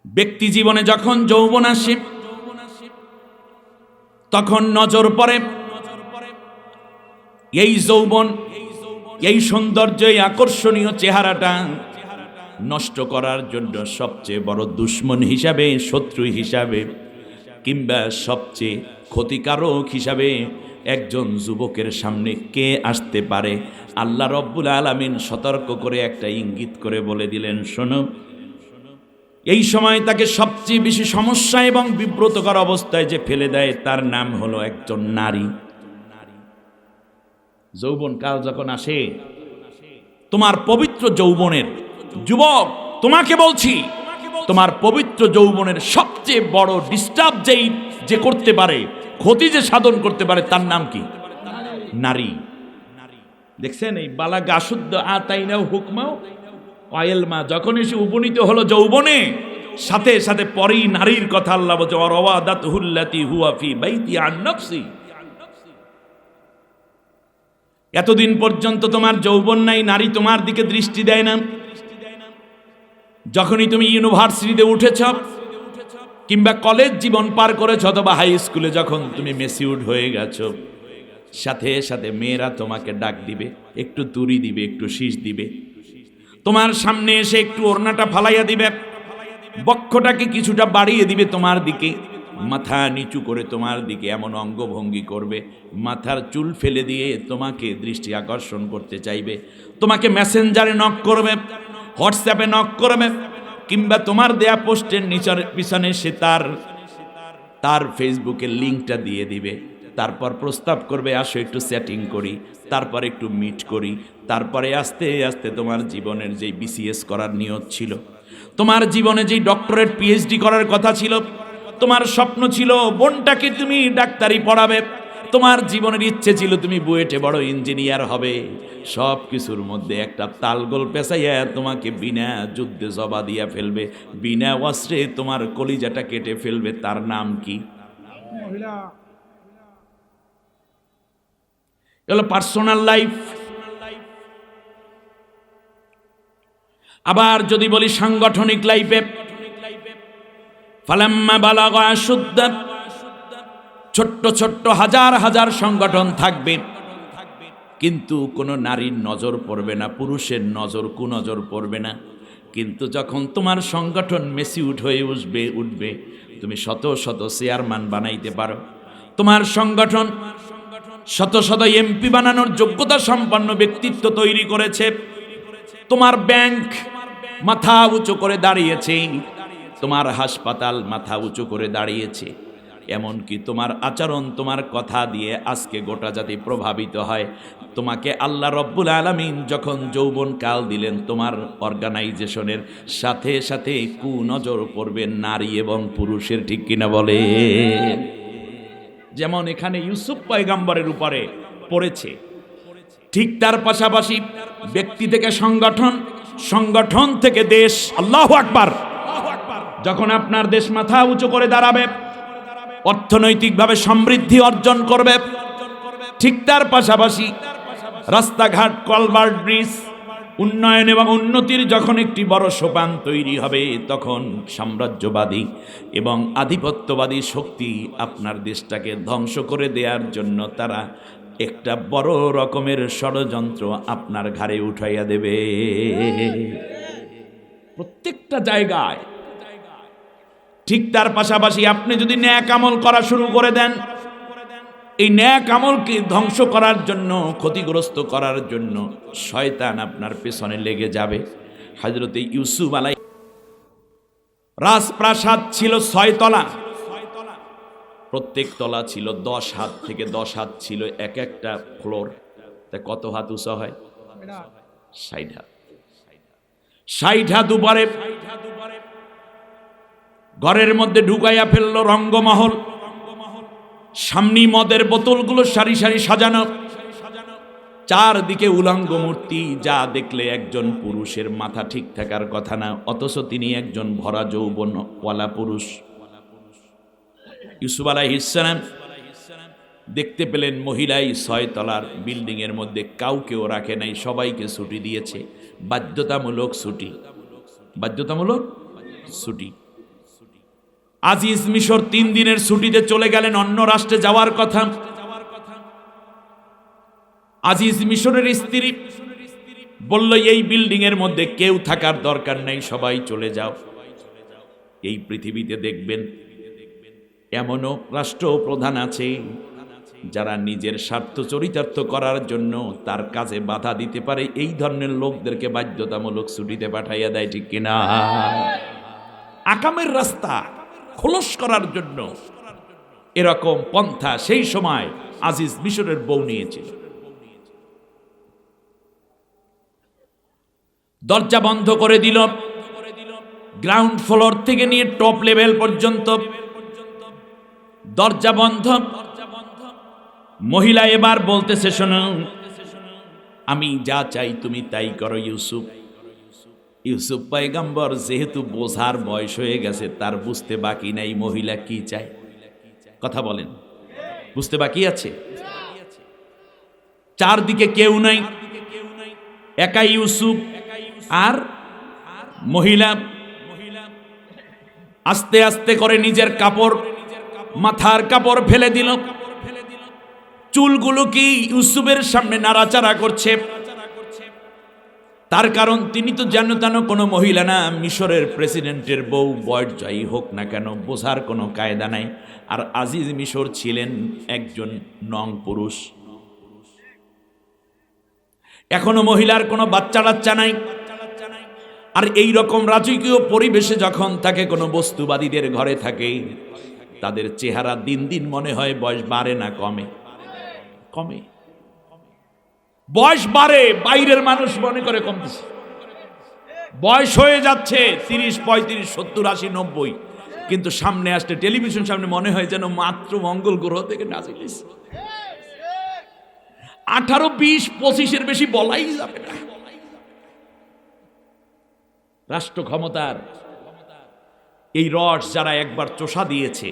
ব্যক্তি জীবনে যখন যৌবন আসে তখন নজর পড়ে এই যৌবন, এই সৌন্দর্য, এই আকর্ষণীয় চেহারাটা নষ্ট করার জন্য সবচেয়ে বড় দুশ্মন হিসাবে, শত্রু হিসাবে, কিংবা সবচেয়ে ক্ষতিকারক হিসাবে একজন যুবকের সামনে কে আসতে পারে? আল্লাহ রব্বুল আলামিন সতর্ক করে একটা ইঙ্গিত করে বলে দিলেন, শোনো, এই সময় তাকে সবচেয়ে বেশি সমস্যা এবং বিব্রতকর অবস্থায় যে ফেলে দেয় তার নাম হলো একজন নারী। যৌবন কাল যখন আসে, তোমার পবিত্র যৌবনের, যুবক তোমাকে বলছি, তোমার পবিত্র যৌবনের সবচেয়ে বড় ডিস্টার্ব যে করতে পারে, ক্ষতি যে সাধন করতে পারে, তার নাম কি? নারী। দেখছেন, এই বালাগা আশুদ্ধ আতাইনাহু হুকমা ওয়া ইলমা, যখন এসে উপনীত হলো যৌবনে, সাথে সাথে পরেই নারীর কথা আল্লাহ বলছে, ওয়া রাওয়াদাতুহুল্লাতী হুয়া ফি বাইতি আন নাফসি। এতদিন পর্যন্ত তোমার যৌবন নাই, নারী তোমার দিকে দৃষ্টি দেয় না। যখনই তুমি ইউনিভার্সিটিতে উঠেছ কিংবা কলেজ জীবন পার করেছ অথবা হাই স্কুলে যখন তুমি মেচিউরড হয়ে গেছো, সাথে সাথে মেয়েরা তোমাকে ডাক দিবে, একটু তুড়ি দিবে, একটু শীষ দিবে, তোমার সামনে এসে একটু ওড়নাটা ফালাইয়া দিবে, বক্ষটাকে কিছুটা বাড়িয়ে দিবে তোমার দিকে, মাথা নিচু করে তোমার দিকে এমন অঙ্গভঙ্গি করবে, মাথার চুল ফেলে দিয়ে তোমাকে দৃষ্টি আকর্ষণ করতে চাইবে, তোমাকে মেসেঞ্জারে নক করবে, হোয়াটসঅ্যাপে নক করবে, কিংবা তোমার দেয়া পোস্টের নিচের পিছনে সে তার ফেসবুকের লিঙ্কটা দিয়ে দিবে, তারপর প্রস্তাব করবে আসো একটু চ্যাটিং করি, তারপর একটু মিট করি, তারপরে আস্তে আস্তে তোমার জীবনের যেই বিসিএস করার নিয়ত ছিল, তোমার জীবনে যেই ডক্টরেট পিএইচডি করার কথা ছিল, তোমার স্বপ্ন ছিল বোনটাকে তুমি ডাক্তারি পড়াবে, তোমার জীবনের ইচ্ছে ছিল তুমি বুয়েটে বড় ইঞ্জিনিয়ার হবে, সব কিছুর মধ্যে একটা তালগোল পেঁচাইয়া তোমাকে বিনা যুদ্ধে জবা দিয়া ফেলবে, বিনা অস্ত্রে তোমার কলিজাটা কেটে ফেলবে। তার নাম কি? মহিলা। হলো পার্সোনাল লাইফ। আবার যদি বলি সাংগঠনিক লাইফে, ফালাম্মা বালাগা আশুদ্দা, ছোট্ট ছোট্ট হাজার হাজার সংগঠন থাকবে, কিন্তু কোনো নারীর নজর পড়বে না, পুরুষের নজর কুনজর পড়বে না। কিন্তু যখন তোমার সংগঠন মেসিউট হয়ে উঠবে, তুমি শত শত চেয়ারম্যান বানাইতে পারো, তোমার সংগঠন শত শত এমপি বানানোর যোগ্যতা সম্পন্ন ব্যক্তিত্ব তৈরি করেছে, তোমার ব্যাংক মাথা উঁচু করে দাঁড়িয়েছে, তোমার হাসপাতাল মাথা উঁচু করে দাঁড়িয়েছে, এমনকি তোমার আচরণ তোমার কথা দিয়ে আজকে গোটা জাতি প্রভাবিত হয়। তোমাকে আল্লাহ রব্বুল আলামিন যখন যৌবন কাল দিলেন, তোমার অর্গানাইজেশনের সাথে সাথে কুনজর পড়বে নারী এবং পুরুষের, ঠিক কিনা বলে? যেমন এখানে ইউসুফ পয়গম্বরের উপরে পড়েছে, ঠিক তার পাশাপাশি ব্যক্তি থেকে সংগঠন, সংগঠন থেকে দেশ। আল্লাহু আকবার। যখন আপনার দেশ মাথা উঁচু করে দাঁড়াবে, অর্থনৈতিকভাবে সমৃদ্ধি অর্জন করবে, ঠিক তার পাশাপাশি রাস্তাঘাট, কলভার্ট, ব্রিজ, উন্নয়ন এবং উন্নতির যখন একটি বড় সোপান তৈরি হবে, তখন সাম্রাজ্যবাদী এবং আধিপত্যবাদী শক্তি আপনার দেশটাকে ধ্বংস করে দেওয়ার জন্য তারা একটা বড় রকমের ষড়যন্ত্র আপনার ঘাড়ে উঠাইয়া দেবে। প্রত্যেকটা জায়গায়। ঠিক তার পাশাপাশি আপনি যদি ন্যাক আমল করা শুরু করে দেন, এই ন্যাক আমলকে ধ্বংস করার জন্য, ক্ষতিগ্রস্ত করার জন্য শয়তান আপনার পেছনে লেগে যাবে। হযরতে ইউসুফ আলাইহিস রাজপ্রাসাদ ছিল 6 তলা, প্রত্যেক তলা ছিল 10 হাত থেকে 10 হাত ছিল এক একটা ফ্লোর। তা কত হাত উঁচা হয়? 60 হাত। 60 হাত উপরে ঘরের মধ্যে ঢুকাইয়া ফেললো রঙ্গমহল, সামনে মদের বোতলগুলো সারি সারি সাজানো, চারদিকে উলঙ্গ মূর্তি, যা দেখলে একজন পুরুষের মাথা ঠিক থাকার কথা না, অথচ তিনি একজন ভরা যৌবনওয়ালা পুরুষ। ইউসুফ আলাইহিস সালাম দেখতে পেলেন মহিলাই 6 তলার বিল্ডিং এর মধ্যে কাউকেও রাখে নাই, সবাইকে ছুটি দিয়েছে, বাধ্যতামূলক ছুটি, বাধ্যতামূলক ছুটি। আজিজ মিশর 3 দিনের ছুটিতে চলে গেলেন, অন্য রাষ্ট্রে যাওয়ার কথা। আজিজ মিশরের স্ত্রী বলল, এই বিল্ডিং এর মধ্যে কেউ থাকার দরকার নেই, সবাই চলে যাও। এই পৃথিবীতে দেখবেন এমনও রাষ্ট্র প্রধান আছে যারা নিজের স্বার্থ চরিতার্থ করার জন্য তার কাজে বাধা দিতে পারে, এই ধরনের লোকদেরকে বাধ্যতামূলক ছুটিতে পাঠাইয়া দেয়, ঠিক কিনা? আকামের রাস্তা খোলস করার জন্য এরকম পন্থা সেই সময় আজিজ মিশরের বউ নিয়েছিল। দরজা বন্ধ করে দিল, গ্রাউন্ড ফ্লোর থেকে নিয়ে টপ লেভেল পর্যন্ত দরজা বন্ধ। মহিলা এবার বলতেছে, শোনো, আমি যা চাই তুমি তাই করো ইউসুফ। ইউসুফ পয়গম্বর যেহেতু বোঝার বয়স হয়ে গেছে, তার বুঝতে বাকি নাই মহিলা কি চায়। কথা বলেন, বুঝতে বাকি আছে? চারদিকে কেউ নাই, একা ইউসুফ আর মহিলা। আস্তে আস্তে করে নিজের কাপড়, মাথার কাপড় ফেলে দিল, চুলগুলো কি ইউসুফের সামনে নাড়াচাড়া করছে। তার কারণ তিনি তো যেন তেন কোনো মহিলা না, মিশরের প্রেসিডেন্টের বউ, বয়স যাই হোক না কেন, বোঝার কোনো কায়দা নাই। আর আজিজ মিশর ছিলেন একজন নং পুরুষ। এখনো মহিলার কোনো বাচ্চা টাচ্চা নাই। আর এই রকম রাজকীয় পরিবেশে যখন থাকে কোনো বস্তুবাদীদের ঘরে থাকে, তাদের চেহারা দিন দিন মনে হয় বয়স বাড়ে না কমে? কমে। বয়স বাড়ে, বাইরের মানুষ মনে করে কমতেছে। বয়স হয়ে যাচ্ছে 30, 35, 70, 80, 90, কিন্তু সামনে আসতে টেলিভিশন সামনে মনে হয় যেন মাত্র মঙ্গল গ্রহ থেকে নাজিলেছে। 18, 20, 25-এর বেশি বলাই যাবে না। রাষ্ট্র ক্ষমতার এই রস যারা একবার চোষা দিয়েছে,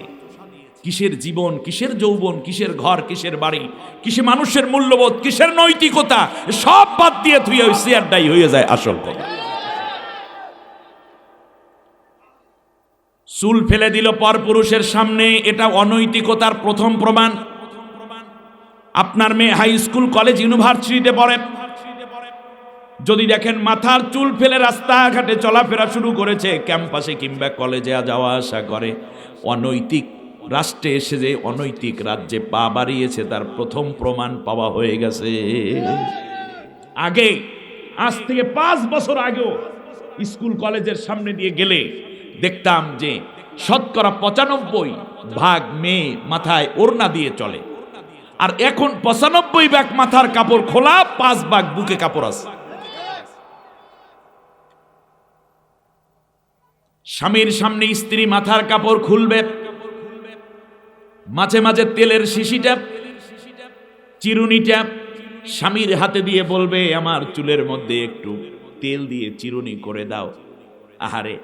কিসের জীবন, কিসের যৌবন, কিসের ঘর, কিসের বাড়ি, কিসে মানুষের মূল্যবোধ, কিসের নৈতিকতা, সব বাদ দিয়ে তুই ওই চেয়ারটাই হয়ে যায় আসল কথা। চুল ফেলে দিল পরপুরুষের সামনে, এটা অনৈতিকতার প্রথম প্রমাণ। আপনার মেয়ে হাই স্কুল, কলেজ, ইউনিভার্সিটিতে পড়ে, যদি দেখেন মাথার চুল ফেলে রাস্তাঘাটে চলাফেরা শুরু করেছে, ক্যাম্পাসে কিংবা কলেজে যাওয়া আসা করে, অনৈতিক রাষ্ট্রে এসে যে অনৈতিক রাজ্যে পা বাড়িয়েছে তার প্রথম প্রমাণ পাওয়া হয়ে গেছে। আগে, আজ থেকে 5 বছর আগেও স্কুল কলেজের সামনে দিয়ে গেলে দেখতাম যে 95% মেয়ে মাথায় ওড়না দিয়ে চলে, আর এখন 95% মাথার কাপড় খোলা, 5% বুকে কাপড় আছে। স্বামীর সামনে স্ত্রী মাথার কাপড় খুলবে, মাঝে মাঝে তেলের শিশিটা, চিরুনিটা স্বামীর হাতে দিয়ে বলবে, আমার চুলের মধ্যে একটু তেল দিয়ে চিরুনি করে দাও। আহারে,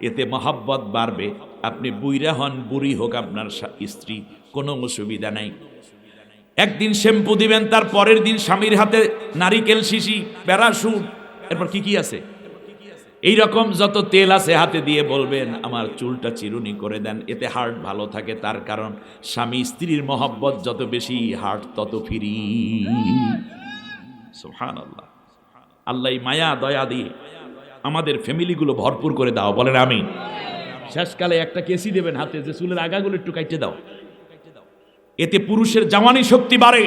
এতে মহাব্বত বাড়বে। আপনি বুইরা হন, বুড়ি হোক আপনার স্ত্রী, কোনো অসুবিধা নাই। একদিন শ্যাম্পু দিবেন, তার পরের দিন স্বামীর হাতে নারিকেল শিশি, প্যারাশুট, এরপর কি আছে, এই রকম যত তেল আছে হাতে দিয়ে বলবেন, আমার চুলটা চিরুনি করে দেন। এতে হার্ট ভালো থাকে, তার কারণ স্বামী স্ত্রীর মহব্বত যত বেশি, হার্ট তত ফ্রি। সুবহানাল্লাহ। আল্লাহ মায়া দয়া দিয়ে আমাদের ফ্যামিলিগুলো ভরপুর করে দাও, বলেন আমিন। শেষকালে একটা কেসি দেবেন হাতে, যে চুলের আগাগুলো একটু কাটতে দাও। এতে পুরুষের জওয়ানি শক্তি বাড়ে,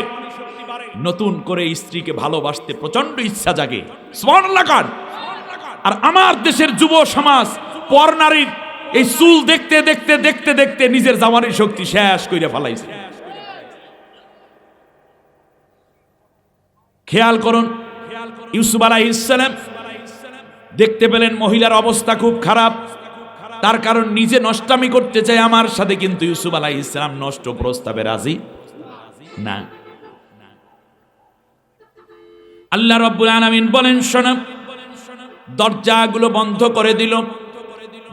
নতুন করে স্ত্রীকে ভালোবাসতে প্রচন্ড ইচ্ছা জাগে। সুবহানাল্লাহ। আর আমার দেশের যুব সমাজ পর নারীর এই চুল দেখতে দেখতে দেখতে দেখতে নিজের জওয়ানির শক্তি শেষ করে ফেলাইছে। খেয়াল করুন, ইউসুফ আলাইহিস সালাম দেখতে পেলেন মহিলার অবস্থা খুব খারাপ, তার কারণ নিজে নষ্টামি করতে চায় আমার সাথে, কিন্তু ইউসুফ আলাইহিস সালাম নষ্ট প্রস্তাবে রাজি না। আল্লাহ রাব্বুল আলামিন বলেন, শোনো, দরজাগুলো বন্ধ করে দিল।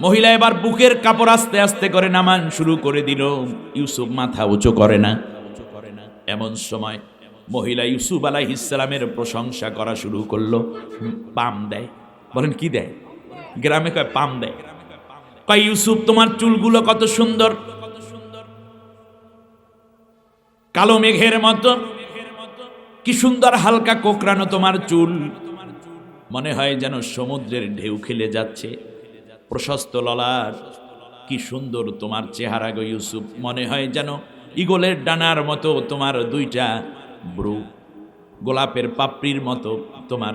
মহিলা এবার বুকের কাপড় আস্তে আস্তে করে নামান শুরু করে দিল। ইউসুফ মাথা উঁচু করে না। এমন সময় মহিলা ইউসুফ আলাইহিস সালামের প্রশংসা করা শুরু করলো। পাম দেয়। বলেন কি দেয়? গ্রামে কয় পাম দেয়। কয়, ইউসুফ তোমার চুলগুলো কত সুন্দর, কালো মেঘের মতো, কি সুন্দর হালকা কোকড়ানো তোমার চুল, মনে হয় যেন সমুদ্রের ঢেউ খেলে যাচ্ছে। প্রশস্ত ললাট, কি সুন্দর তোমার চেহারা গো ইউসুফ, মনে হয় যেন ঈগলের ডানার মতো তোমার দুইটা ব্রু, গোলাপের পাপড়ির মতো তোমার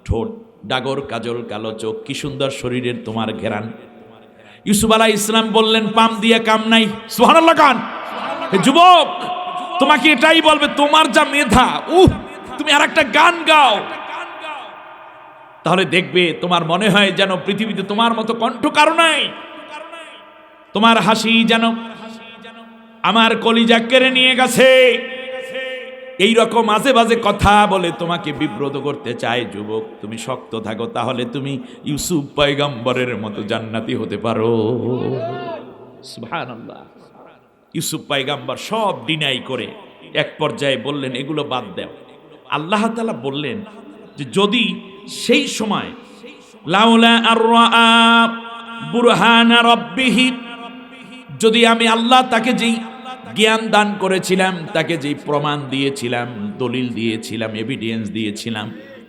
ঠোঁট, ডাগর কাজল কালো চোখ, কি সুন্দর শরীরের তোমার ঘেরান। ইউসুফ আলাইহিস সালাম বললেন, পাম দিয়ে কাম নাই। সুবহানাল্লাহ। গান যুবক, তোমাকে এটাই বলবে, তোমার যা মেধা, তুমি আর একটা গান গাও, তাহলে দেখবে তোমার মনে হয় যেন পৃথিবীতে তোমার মতো কণ্ঠ কারো নাই। তোমার হাসি যেন আমার কলিজা কেড়ে নিয়ে গেছে। এই রকম আজে বাজে কথা বলে তোমাকে বিব্রত করতে চায়। যুবক, তুমি শক্ত থাকো, তাহলে তুমি ইউসুফ পয়গম্বরের মতো জান্নাতি হতে পারো। সুবহানাল্লাহ। ইউসুফ পয়গম্বর সব ডিনাই করে এক পর্যায়ে বললেন, এগুলো বাদ দাও। আল্লাহ তাআলা বললেন যে যদি সেই সময় লাউলা আর-রাআ বুরহানা রাব্বিহি, যদি আমি আল্লাহ তাকে যেই জ্ঞান দান করেছিলাম, তাকে যেই প্রমাণ দিয়েছিলাম, দলিল দিয়েছিলাম, এভিডেন্স দিয়েছিলাম,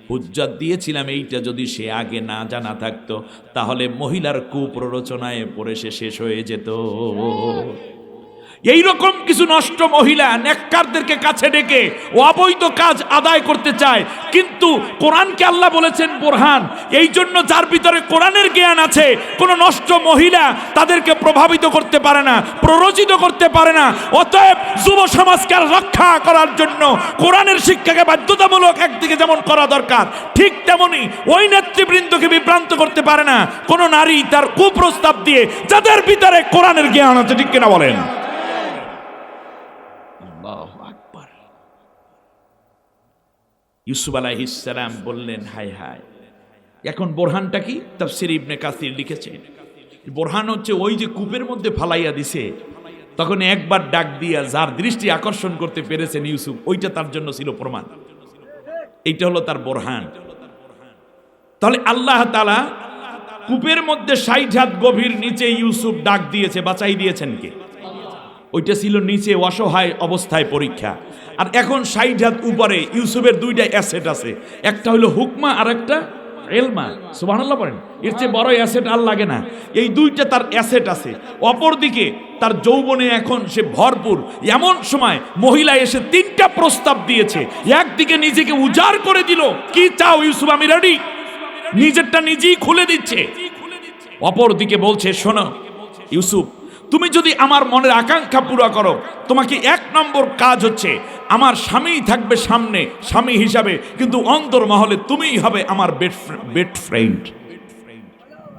হুজ্জত দিয়েছিলাম, এইটা যদি সে আগে না জানা থাকতো, তাহলে মহিলার কুপ্ররোচনায় পড়ে সে শেষ হয়ে যেত। এই রকম কিছু নষ্ট মহিলা নেককারদেরকে কাছে ডেকে অবৈধ কাজ আদায় করতে চায়, কিন্তু কোরআনকে আল্লাহ বলেছেন বোরহান। এই জন্য যার ভিতরে কোরআনের জ্ঞান আছে, কোনো নষ্ট মহিলা তাদেরকে প্রভাবিত করতে পারে না, প্ররোচিত করতে পারে না। অতএব যুব সমাজকে রক্ষা করার জন্য কোরআনের শিক্ষাকে বাধ্যতামূলক একদিকে যেমন করা দরকার, ঠিক তেমনি ওই নেতৃবৃন্দকে বিভ্রান্ত করতে পারে না কোনো নারী তার কুপ্রস্তাব দিয়ে, যাদের ভিতরে কোরআনের জ্ঞান আছে। ঠিক কিনা বলেন? আল্লাহু আকবার। ইউসুফ আলাইহিস সালাম বললেন, হায় হায়। এখন বোরহানটা কি? তাফসীর ইবনে কাসির লিখেছে, বোরহান হচ্ছে ওই যে কূপের মধ্যে ফালাইয়া দিছে, তখন একবার ডাক দিয়া যার দৃষ্টি আকর্ষণ করতে পেরেছেন ইউসুফ, ওইটা তার জন্য ছিল প্রমাণ। এইটা হলো তার বোরহান। তাহলে আল্লাহ তাআলা কূপের মধ্যে ৬০ হাত গভীর নিচে ইউসুফ ডাক দিয়েছে, বাঁচাই দিয়েছেন কে? ওইটা ছিল নিচে অসহায় অবস্থায় পরীক্ষা। আর এখন ৬০ হাত উপরে ইউসুফের দুইটা অ্যাসেট আছে, একটা হলো হুকমা আর একটা এলমা। সুবহানাল্লাহ বলেন, এর চেয়ে বড় অ্যাসেট আর লাগে না। এই দুইটা তার অ্যাসেট আছে। অপরদিকে তার যৌবনে এখন সে ভরপুর। এমন সময় মহিলা এসে ৩টা প্রস্তাব দিয়েছে। একদিকে নিজেকে উজাড় করে দিল, কি চাও ইউসুফ, আমি রেডি, নিজেরটা নিজেই খুলে দিচ্ছে। অপরদিকে বলছে, শোনো ইউসুফ, তুমি যদি আমার মনের আকাঙ্ক্ষা পুরো করো, তোমাকে ১ নম্বর কাজ হচ্ছে আমার স্বামী থাকবে সামনে স্বামী হিসাবে, কিন্তু অন্তর্মহলে তুমিই হবে আমার বেড ফ্রেন্ড।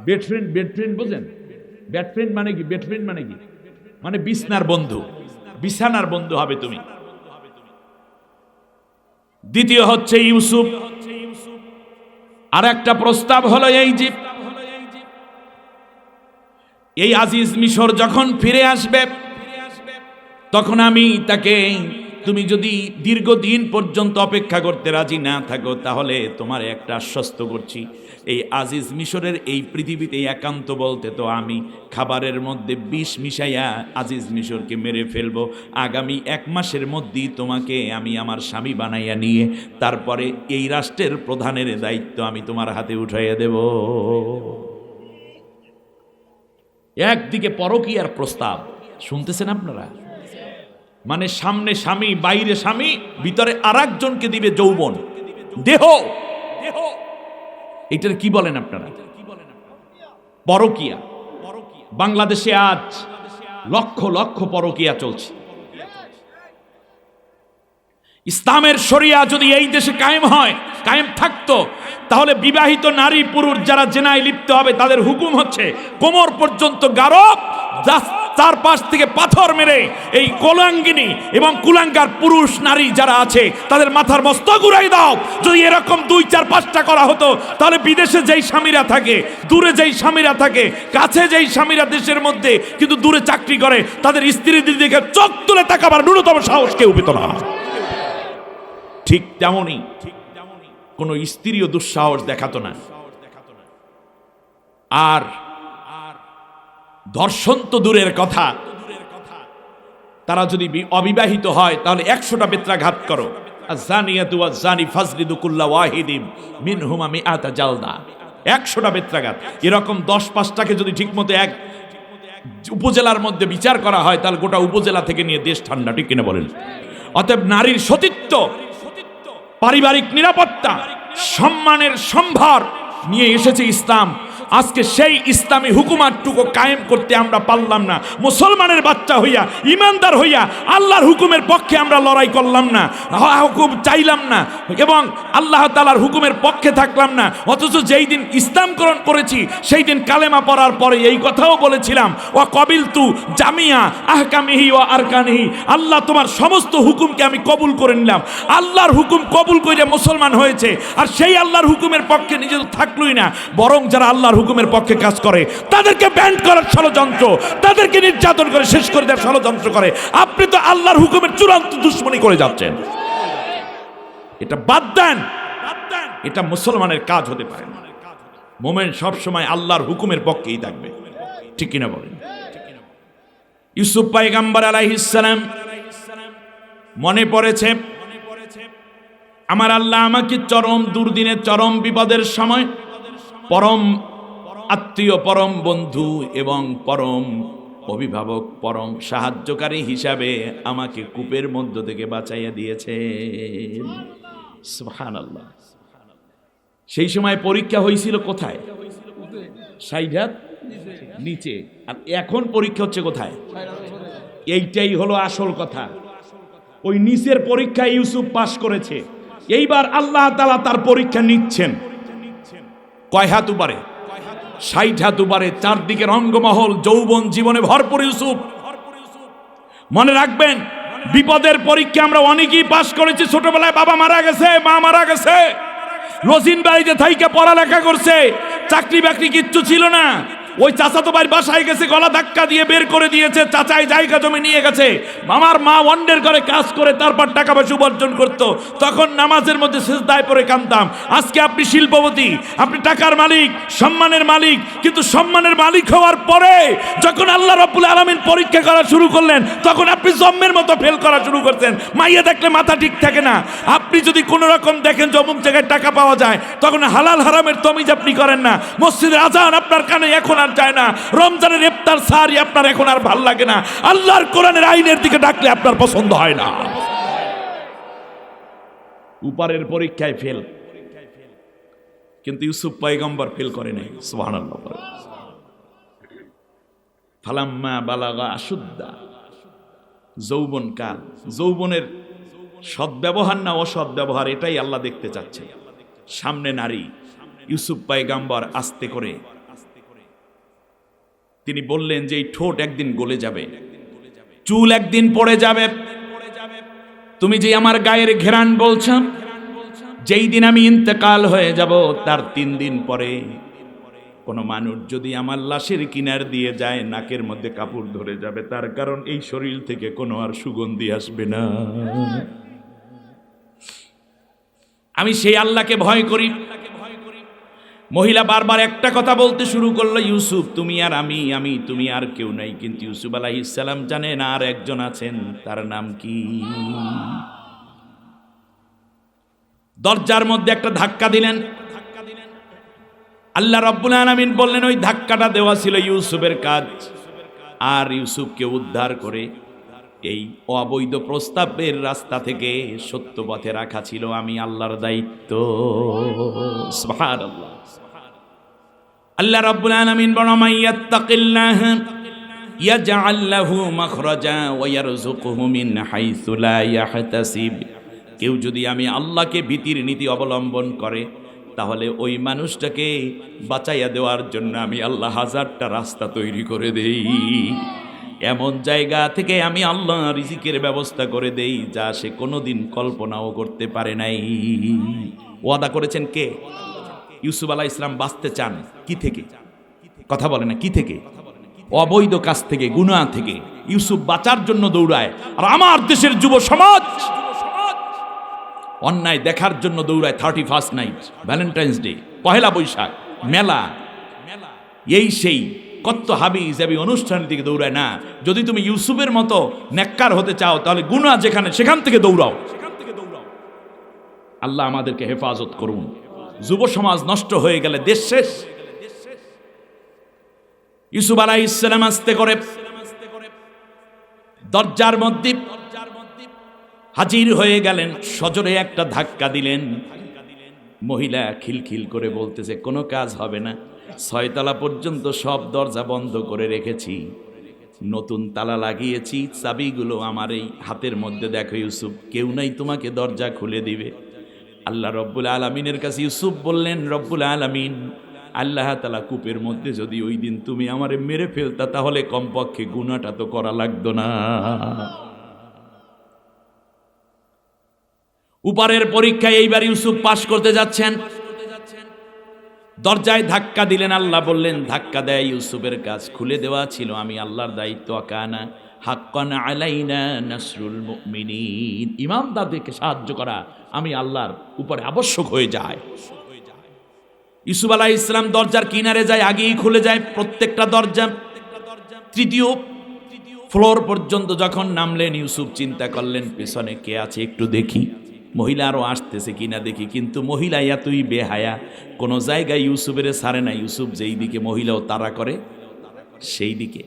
বেড ফ্রেন্ড বুঝেন? বেড ফ্রেন্ড মানে কি? বেড ফ্রেন্ড মানে কি? মানে বিছনার বন্ধু, বিছানার বন্ধু হবে তুমি। দ্বিতীয় হচ্ছে ইউসুফ, আর একটা প্রস্তাব হলো এই যে এই আজিজ মিশর যখন ফিরে আসবে, তখন আমি তাকে, তুমি যদি দীর্ঘদিন পর্যন্ত অপেক্ষা করতে রাজি না থাকো, তাহলে তোমার একটা আশ্বস্ত করছি, এই আজিজ মিশরের এই পৃথিবীতে একান্ত বলতে তো আমি খাবারের মধ্যে বিষ মিশাইয়া আজিজ মিশরকে মেরে ফেলবো। আগামী 1 মাসের মধ্যেই তোমাকে আমি আমার স্বামী বানাইয়া নিয়ে তারপরে এই রাষ্ট্রের প্রধানের দায়িত্ব আমি তোমার হাতে উঠাইয়া দেব। একদিকে পরকীয়ার প্রস্তাব, শুনতেছেন আপনারা? মানে সামনে স্বামী, বাইরে স্বামী, ভিতরে আরেকজনকে দিবে যৌবন, দেহ। এটার কি বলেন আপনারা? পরকীয়া। বাংলাদেশে আজ লক্ষ লক্ষ পরকীয়া চলছে। ইসলামের শরিয়া যদি এই দেশে কায়েম থাকতো, তাহলে বিবাহিত নারী পুরুষ যারা জেনায় লিপ্ত হবে তাদের হুকুম হচ্ছে কোমর পর্যন্ত গারদ, চারপাশ থেকে পাথর মেরে এই কোলাঙ্গিনী এবং কুলাঙ্গার পুরুষ নারী যারা আছে তাদের মাথার মস্তক উড়াই দাও। যদি এরকম 2, 4, 5টা করা হতো, তাহলে বিদেশে যেই স্বামীরা থাকে, দূরে যেই স্বামীরা থাকে, কাছে যেই স্বামীরা দেশের মধ্যে কিন্তু দূরে চাকরি করে, তাদের স্ত্রীদের দিকে চোখ তুলে তাকাবার ন্যূনতম সাহস কেউ পেত না। ঠিক তেমনই কোন স্ত্রীও দুঃসাহস দেখাতো না। আর ধর্ষণ তো দূরের কথা, তারা যদি অবিবাহিত হয় তাহলে 100টা বেত্রাঘাত করো। আয-যানিয়াতু ওয়াজ-যানি ফাজলিদু কুল্লা ওয়াহিদিম মিনহুমা মিআতা জালদা। 100টা বেত্রাঘাত। এরকম 10-5টাকে যদি ঠিকমতো এক উপজেলার মধ্যে বিচার করা হয়, তাহলে গোটা উপজেলা থেকে নিয়ে দেশ ঠান্ডা। ঠিক কিনা বলেন? অতএব নারীর সতীত্ব, পারিবারিক নিরাপত্তা, সম্মানের সম্ভার নিয়ে এসেছে ইসলাম। আজকে সেই ইসলামী হুকুমাতটুকু কায়েম করতে আমরা পারলাম না। মুসলমানের বাচ্চা হইয়া, ইমানদার হইয়া আল্লাহর হুকুমের পক্ষে আমরা লড়াই করলাম না, হুকুম চাইলাম না এবং আল্লাহ তাআলার হুকুমের পক্ষে থাকলাম না। অথচ যেই দিন ইসলাম গ্রহণ করেছি সেই দিন কালেমা পড়ার পরে এই কথাও বলেছিলাম, ওয়া কবিলতু জামিয়া আহকামিহি ওয়া আরকানিহি, আল্লাহ তোমার সমস্ত হুকুমকে আমি কবুল করে নিলাম। আল্লাহর হুকুম কবুল করে মুসলমান হয়েছে। আর সেই আল্লাহর হুকুমের পক্ষে নিজে তো থাকলোই না, বরং যারা আল্লাহর হুকুমের পক্ষে কাজ করে তাদেরকে ব্যান্ড করার ষড়যন্ত্র, তাদেরকে নির্যাতন করে শেষ করে দেওয়ার ষড়যন্ত্র করে। আপনি তো আল্লাহর হুকুমের চূড়ান্ত দুশমনী করে যাচ্ছেন। এটা বাদ দেন, এটা মুসলমানের কাজ হতে পারে না। মোমেন সবসময় আল্লাহর হুকুমের পক্ষেই থাকবে। ঠিক কিনা বলেন? ইউসুফ পয়গম্বর আলাইহিস সালাম মনে পড়েছে, আমার আল্লাহ আমাকে চরম দুর্দিনে, চরম বিপদের সময় পরম আত্মীয়, পরম বন্ধু এবং পরম অভিভাবক পরম সাহায্যকারী হিসাবে আমাকে কূপের মধ্য থেকে বাঁচাইয়া দিয়েছে। সুবহানাল্লাহ। সেই সময় পরীক্ষা হয়েছিল কোথায়? 60 হাত নিচে। আর এখন পরীক্ষা হচ্ছে কোথায়? এইটাই হলো আসল কথা। ওই নিচের পরীক্ষায় ইউসুফ পাশ করেছে, এইবার আল্লাহ তাআলা তার পরীক্ষা নিচ্ছেন। কয় হাত উপরে? 60 হাত উপরে। চারদিকে রঙ্গমহল, যৌবন জীবনে ভরপুর ইউসুফ। মনে রাখবেন, বিপদের পরীক্ষা আমরা অনেকেই পাশ করেছি। ছোটবেলায় বাবা মারা গেছে, মা মারা গেছে, রোজিন বাড়িতে থাইকে পড়ালেখা করছে, চাকরি বাকরি কিচ্ছু ছিল না। ওই চাচাতো ভাইয়ের বাসায় গেছে, গলা ধাক্কা দিয়ে বের করে দিয়েছে, চাচাই জায়গা জমি নিয়ে গেছে। আমার মা ওয়ান্ডের করে কাজ করে তারপর টাকা পয়সা উপার্জন করতো, তখন নামাজের মধ্যে সিজদায় পড়ে কাঁদতাম। আজকে আপনি শিল্পপতি, আপনি টাকার মালিক, সম্মানের মালিক, কিন্তু সম্মানের মালিক হওয়ার পরে যখন আল্লাহ রাব্বুল আলামিন পরীক্ষা করা শুরু করলেন, তখন আপনি জম্মের মতো ফেল করা শুরু করছেন। মাইয়া দেখলে মাথা ঠিক থাকে না। আপনি যদি কোনো রকম দেখেন যে অমুক জায়গায় টাকা পাওয়া যায়, তখন হালাল হারামের তমিজ আপনি করেন না। মসজিদের আজান আপনার কানে এখন আর যায় না, রমজানের ইফতার সারি আপনার এখন আর ভাল লাগে না, আল্লাহর কোরআনের আইনের দিকে ডাকলে আপনার পছন্দ হয় না। উপরের পরীক্ষায় ফেল, কিন্তু ইউসুফ পয়গম্বর ফেল করে নাই। সুবহানাল্লাহ। ফালাম্মা বালাগা আশুদ্দা, যৌবন কাল। যৌবনের সদ্ব্যবহার না অসৎ ব্যবহার, এটাই আল্লাহ দেখতে চাচ্ছে। সামনে নারী, ইউসুফ পয়গম্বর আস্তে করে তিনি বললেন যে এই ঠোঁট একদিন গলে যাবে, চুল একদিন পড়ে যাবে। তুমি যে আমার গায়ের ঘেরান বলছো, যেই দিন আমি ইন্তেকাল হয়ে যাব তার 3 দিন পরে কোনো মানুষ যদি আমার লাশের কিনার দিয়ে যায়, নাকের মধ্যে কাপড় ধরে যাবে, তার কারণ এই শরীর থেকে কোনো আর সুগন্ধি আসবে না। আমি সেই আল্লাহকে ভয় করি। মহিলা বারবার একটা কথা বলতে শুরু করলো, ইউসুফ তুমি আর আমি, আমি তুমি আর কেউ নাই। কিন্তু ইউসুফ আলাইহিস সালাম জানেন আর একজন আছেন, তার নাম কি? দরজার মধ্যে একটা ধাক্কা দিলেন। আল্লাহ রাব্বুল আলামিন বললেন ওই ধাক্কাটা দেওয়া ছিল ইউসুফের কাজ, আর ইউসুফকে উদ্ধার করে এই অবৈধ প্রস্তাবের রাস্তা থেকে সত্য পথে রাখা ছিল আমি আল্লাহর দায়িত্ব। সুবহানাল্লাহ। আল্লাহ রাব্বুল আলামিন বলেন মাইয়াত্তাকিল্লাহ ইয়াজআল লাহু মাখরাজা ওয়া ইয়ারযুকুহু মিন হাইসু লা ইয়াহতাসিব। কেউ যদি আমি আল্লাহকে ভীতির নীতি অবলম্বন করে, তাহলে ওই মানুষটাকে বাঁচাইয়া দেওয়ার জন্য আমি আল্লাহ 1000টা রাস্তা তৈরি করে দেই। এমন জায়গা থেকে আমি আল্লাহ রিজিকের ব্যবস্থা করে দেই যা সে কোনোদিন কল্পনাও করতে পারে নাই। ওয়াদা করেছেন কে? ইউসুফ আলাইহিস সালাম বাঁচতে চান কি থেকে? কথা বলে না, কি থেকে? অবৈধ কাজ থেকে, গুনাহ থেকে। ইউসুফ বাঁচার জন্য দৌড়ায়, আর আমার দেশের যুব সমাজ অন্যায় দেখার জন্য দৌড়ায়। 31st night, Valentine's day, Pohela Boishakh, মেলা, এই সেই কত হাবি জাবি অনুষ্ঠানের দিকে দৌড়ায় না। যদি তুমি ইউসুফের মতো নেককার হতে চাও, তাহলে গুনাহ যেখানে সেখান থেকে দৌড়াও। আল্লাহ আমাদেরকে হেফাজত করুন। যুব সমাজ নষ্ট হয়ে গেলে দেশ শেষ। ইউসুফ আলাইহিস সালাম আস্তে করে দরজার মধ্যে হাজির হয়ে গেলেন, সজোরে একটা ধাক্কা দিলেন। মহিলা খিলখিল করে বলতেছে কোনো কাজ হবে না, 6 তলা পর্যন্ত সব দরজা বন্ধ করে রেখেছি, নতুন তালা লাগিয়েছি, চাবিগুলো আমার এই হাতের মধ্যে, দেখো ইউসুফ, কেউ নাই তোমাকে দরজা খুলে দিবে। আল্লাহ রব্বুল আলামিনের কাছে ইউসুফ বললেন, রব্বুল আলামিন, আল্লাহ তাআলা কূপের মধ্যে যদি ওই দিন তুমি আমারে মেরে ফেলতা, তাহলে কমপক্ষে গুনাহটা তো করা লাগতো না। উপরের পরীক্ষায় এইবার ইউসুফ পাশ করতে যাচ্ছেন। দরজায় ধাক্কা দিলেন। আল্লাহ বললেন ধাক্কা দেয় ইউসুফের কাজ খুলে দেওয়া ছিল আমি আল্লাহর দায়িত্ব। কানা হাক্কান আলাইনা নাসরুল মুমিনিন, ইমানদারদেরকে সাহায্য করা আমি আল্লাহর উপরে আবশ্যক হয়ে যায়। ইউসুফ আলাইহিস সালাম দরজার কিনারে যায়, আগেই খুলে যায় প্রত্যেকটা দরজা। 3য় ফ্লোর পর্যন্ত যখন নামলেন, ইউসুফ চিন্তা করলেন পেছনে কে আছে একটু দেখি, মহিলা আরও আসতেছে কিনা দেখি। কিন্তু মহিলা এতই বেহায়া, কোনো জায়গায় ইউসুফের ছাড়ে না। ইউসুফ যেই দিকে মহিলাও তাড়া করে সেই দিকে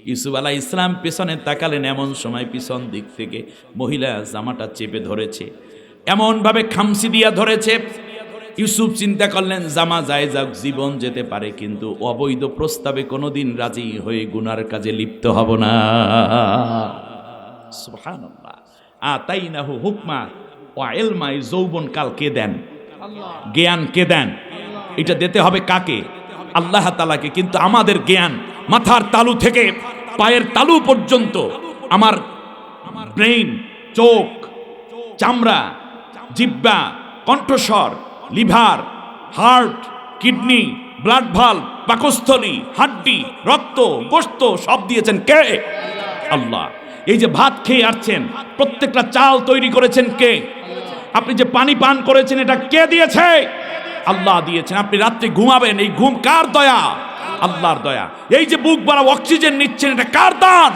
ইউসুফ আলাইহিস সালাম পেছনে তাকালেন, এমন সময় পিছন দিক থেকে মহিলা জামাটা চেপে ধরেছে, এমনভাবে খামসি দিয়া ধরেছে। ইউসুফ চিন্তা করলেন জামা যায় যাক, জীবন যেতে পারে, কিন্তু অবৈধ প্রস্তাবে কোনোদিন রাজি হয়ে গুনার কাজে লিপ্ত হব না। সুবহানাল্লাহ। আতাইনাহু হুকমা ওয়া ইলমা, যৌবন কাল কে দেন? আল্লাহ। জ্ঞান কে দেন? এটা দিতে হবে কাকে? আল্লাহ তাআলাকে। কিন্তু আমাদের জ্ঞান মাথার তালু থেকে পায়ের তালু পর্যন্ত, আমার ব্রেইন, চোখ, চামড়া, জিহ্বা, কণ্ঠস্বর, liver, heart, kidney, blood valve, পাকস্থলী, হাড্ডি, রক্ত, গোশত সব দিয়েছেন কে? আল্লাহ। এই যে ভাত খেয়ে আসছেন, প্রত্যেকটা চাল তৈরি করেছেন কে? আপনি যে পানি পান করেছেন, এটা কে দিয়েছে? আল্লাহ দিয়েছেন। আপনি রাত্রে ঘুমাবেন, এই ঘুম কার দয়া? আল্লাহর দয়া। এই যে বুক ভরা অক্সিজেন নিচ্ছেন, এটা কার দান?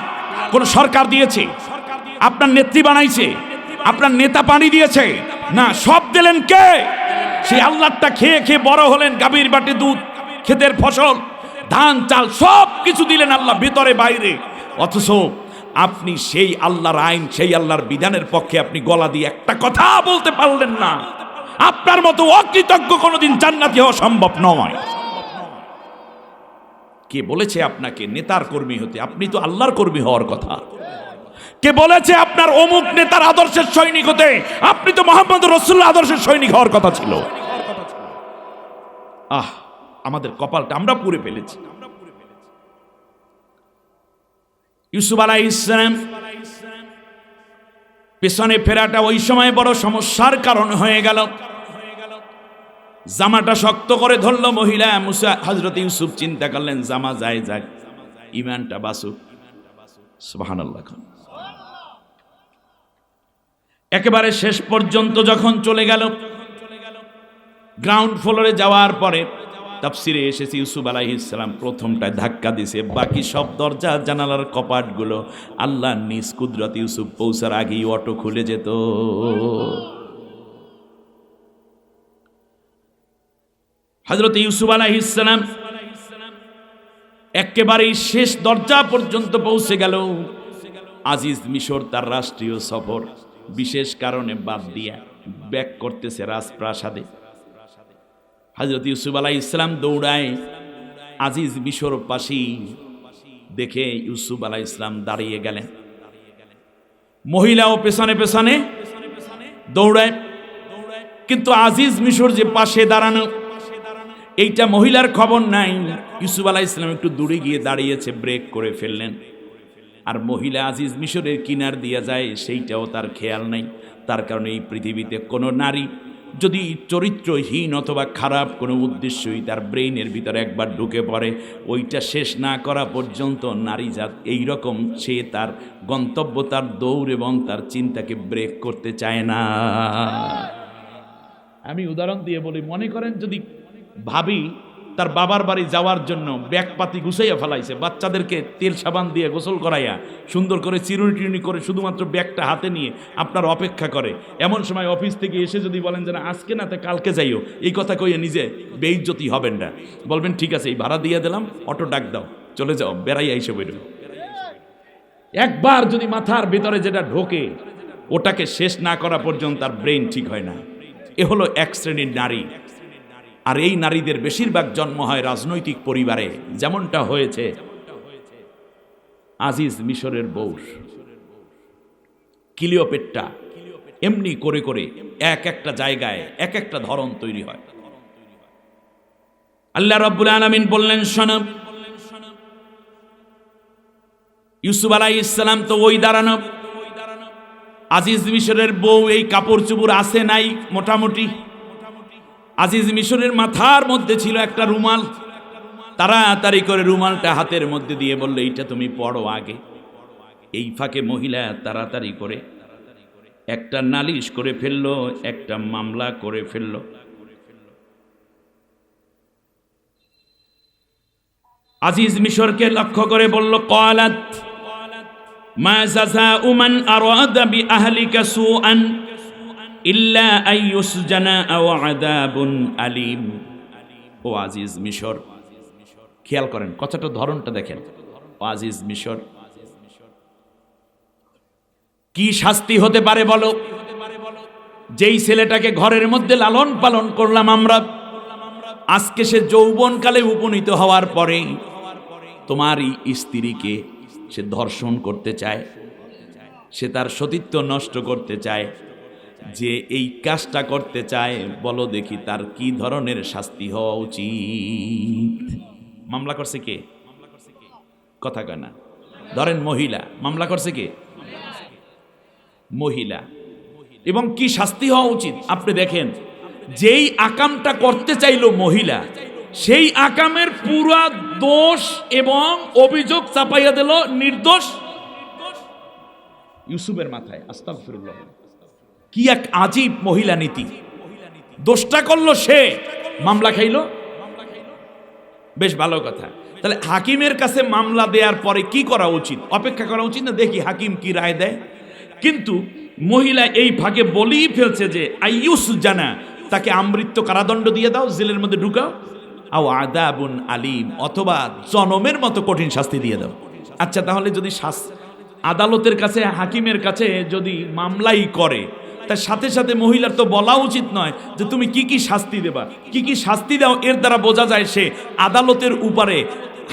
কোন সরকার দিয়েছে? আপনার নেত্রী বানাইছে? আপনার নেতা পানি দিয়েছে? না, সব দিলেন কে? সেই আল্লাহটা খেয়ে খেয়ে বড় হলেন, গাভীর বাটে দুধ, ক্ষেতের ফসল, ধান চাল সব কিছু দিলেন আল্লাহ, ভিতরে বাইরে। অথচ আপনি সেই আল্লাহর আইন, সেই আল্লাহর বিধানের পক্ষে আপনি গলা দিয়ে একটা কথা বলতে পারলেন না। আপনার মতো অকৃতজ্ঞ কোনোদিন জান্নাতি হওয়া সম্ভব নয়। কে বলেছে আপনাকে নেতার কর্মী হতে? আপনি তো আল্লাহর কর্মী হওয়ার কথা। কে বলেছে আপনার অমুক নেতার আদর্শের সৈনিক হতে? আপনি তো মুহাম্মদ রাসূলুল্লাহ আদর্শের সৈনিক হওয়ার কথা ছিল। আমাদের কপালটা আমরা পুড়ে ফেলেছি। ইউসুফ আলাইহিস সালাম পেছনে ফেরাটা ওই সময় বড় সমস্যার কারণ হয়ে গেল। জামাটা শক্ত করে ধরল মহিলা। মুসা হযরত ইউসুফ চিন্তা করলেন জামা যায় যাক, ঈমানটা বাঁচুক। সুবহানাল্লাহ। একেবারে শেষ পর্যন্ত যখন চলে গেল, গ্রাউন্ড ফ্লোরে যাওয়ার পরে তাফসিরে এসেছে ইউসুফ আলাইহিস সালাম প্রথমটায় ধাক্কা দিছে, বাকি সব দরজা জানালার কপাটগুলো আল্লাহর নিজ কুদরত ইউসুফ পৌঁছার আগেই অটো খুলে যেত। হযরত ইউসুফ আলাইহিস সালাম একেবারেই শেষ দরজা পর্যন্ত পৌঁছে গেল। আজিজ মিশর তার রাষ্ট্রীয় সফর বিশেষ কারণে বাদ দিয়া ব্যাক করতেছে রাজপ্রাসাদে। হযরত ইউসুফ আলাইহিস সালাম দৌড়ায় আজিজ মিশর পাশি দেখে ইউসুফ আলাইহিস সালাম দাঁড়িয়ে গেলেন। মহিলাও পেছনে পেছনে দৌড়ায়, কিন্তু আজিজ মিশর যে পাশে দাঁড়ানো, এইটা মহিলার খবর নাই। ইউসুফ আলাইহিস সালাম একটু দূরে গিয়ে দাঁড়িয়েছে, ব্রেক করে ফেললেন। আর মহিলা আজিজ মিশরের কিনার দিয়ে যায়, সেইটাও তার খেয়াল নাই। তার কারণে এই পৃথিবীতে কোনো নারী যদি চরিত্রহীন অথবা খারাপ কোনো উদ্দেশ্যই তার ব্রেইনের ভিতরে একবার ঢুকে পড়ে, ওইটা শেষ না করা পর্যন্ত নারী জাত এইরকম, সে তার গন্তব্য, তার দৌড় এবং তার চিন্তাকে ব্রেক করতে চায় না। আমি উদাহরণ দিয়ে বলি, মনে করেন যদি ভাবি তার বাবার বাড়ি যাওয়ার জন্য ব্যাগপাতি গুছাইয়া ফেলাইছে, বাচ্চাদেরকে তেল সাবান দিয়ে গোসল করাইয়া সুন্দর করে চিরুনি টিরুনি করে শুধুমাত্র ব্যাগটা হাতে নিয়ে আপনার অপেক্ষা করে, এমন সময় অফিস থেকে এসে যদি বলেন যে না আজকে না, তা কালকে যাইও, এই কথা কইয়া নিজে বেইজ্জতি হবেন না, বলবেন ঠিক আছে এই ভাড়া দিয়ে দিলাম, অটো ডাক দাও, চলে যাও, বেড়াইয়া এসে বেরো। একবার যদি মাথার ভিতরে যেটা ঢোকে, ওটাকে শেষ না করা পর্যন্ত তার ব্রেইন ঠিক হয় না। এ হলো এক শ্রেণীর নারী। আর এই নারীদের বেশিরভাগ জন্ম হয় রাজনৈতিক পরিবারে, যেমনটা হয়েছে আজিজ মিশরের বউ ক্লিওপেট্রা। এমনি করে করে এক একটা জায়গায় এক একটা ধরন তৈরি হয়। আল্লাহ রাব্বুল আলামিন বললেন, শোনো, ইউসুফ আলাইহিস সালাম তো ওই দাঁড়ানো, আজিজ মিশরের বউ এই কাপড় চুপড় আছে নাই মোটামুটি। আজিজ মিশরের মাথার মধ্যে ছিল একটা রুমাল, তাড়াতাড়ি করে রুমালটা হাতের মধ্যে দিয়ে বলল এইটা তুমি পড়ো আগে। এই ফাঁকে মহিলা তাড়াতাড়ি করে একটা নালিশ করে ফেললো, একটা মামলা করে ফেললো। আজিজ মিশরকে লক্ষ্য করে বলল, ক্বালাত মা জাযাউ মান আরাদা বিআহলিকা সুআন ইল্লা আইয়ুসজানা আও আযাবুন আলীম। ও আজিজ মিশর, খেয়াল করেন কথাটার ধরনটা দেখেন, আজিজ মিশর, কি শাস্তি হতে পারে বলো? যেই ছেলেটাকে ঘরের মধ্যে লালন পালন করলাম আমরা, আজকে সে যৌবনকালে উপনীত হওয়ার পরে তোমারই স্ত্রীকে সে ধর্ষণ করতে চায়, সে তার সতীত্ব নষ্ট করতে চায়। যে এই কাজটা করতে চায়, বলো দেখি তার কি ধরনের শাস্তি হওয়া উচিত? মামলা করছে কে? কথা কয় না। ধরেন মহিলা, মামলা করছে কে? মহিলা। এবং কি শাস্তি হওয়া উচিত আপনি দেখেন, যেই আকামটা করতে চাইলো মহিলা, সেই আকামের পুরা দোষ এবং অভিযোগ চাপাইয়া দিল নির্দোষ ইউসুফের মাথায়। আস্তাগফিরুল্লাহ। কি এক আজীব মহিলা নীতি! দোষটা করলো সে, মামলা খাইলো। বেশ ভালো কথা। তাহলে হাকিমের কাছে মামলা দেওয়ার পরে কি করা উচিত? অপেক্ষা করা উচিত না, দেখি হাকিম কি রায় দেয়। কিন্তু মহিলা এই ভাগে বলেই ফেলছে যে আইয়ুস জানা, তাকে আমৃত্যু কারাদণ্ড দিয়ে দাও, জেলের মধ্যে ঢুকাও, আও আদাবুন আলিম, অথবা জনমের মতো কঠিন শাস্তি দিয়ে দাও। আচ্ছা, তাহলে যদি আদালতের কাছে, হাকিমের কাছে যদি মামলাই করে, তার সাথে সাথে মহিলার তো বলা উচিত নয় যে তুমি কি কি শাস্তি দেবা, কি কি শাস্তি দাও। এর দ্বারা বোঝা যায় সে আদালতের উপরে,